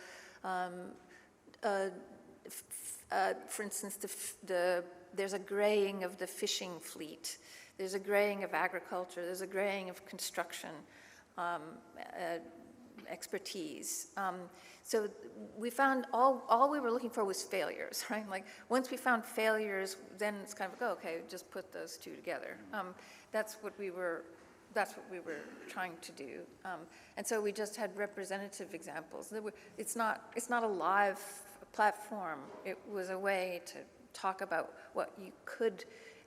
Speaker 2: For instance, there's a graying of the fishing fleet. There's a graying of agriculture. There's a graying of construction expertise. So we found all we were looking for was failures, right? Like once we found failures, then it's kind of okay, just put those two together. That's what we were trying to do. And so we just had representative examples. It's not a live platform. It was a way to talk about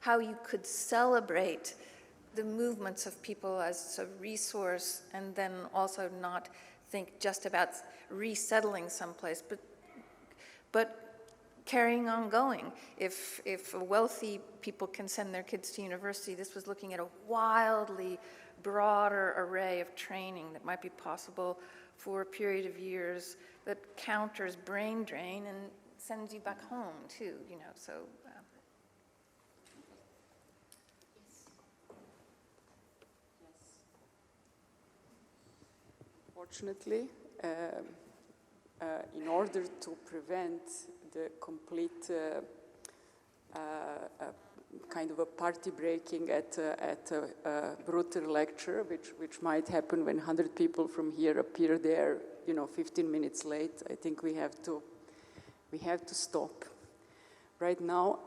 Speaker 2: how you could celebrate the movements of people as a resource, and then also not think just about resettling someplace, but carrying on going. If wealthy people can send their kids to university, this was looking at a wildly broader array of training that might be possible for a period of years that counters brain drain and sends you back home too, so.
Speaker 1: Fortunately, in order to prevent the complete kind of a party breaking at a brutal lecture, which might happen when 100 people from here appear there, 15 minutes late, I think we have to stop right now.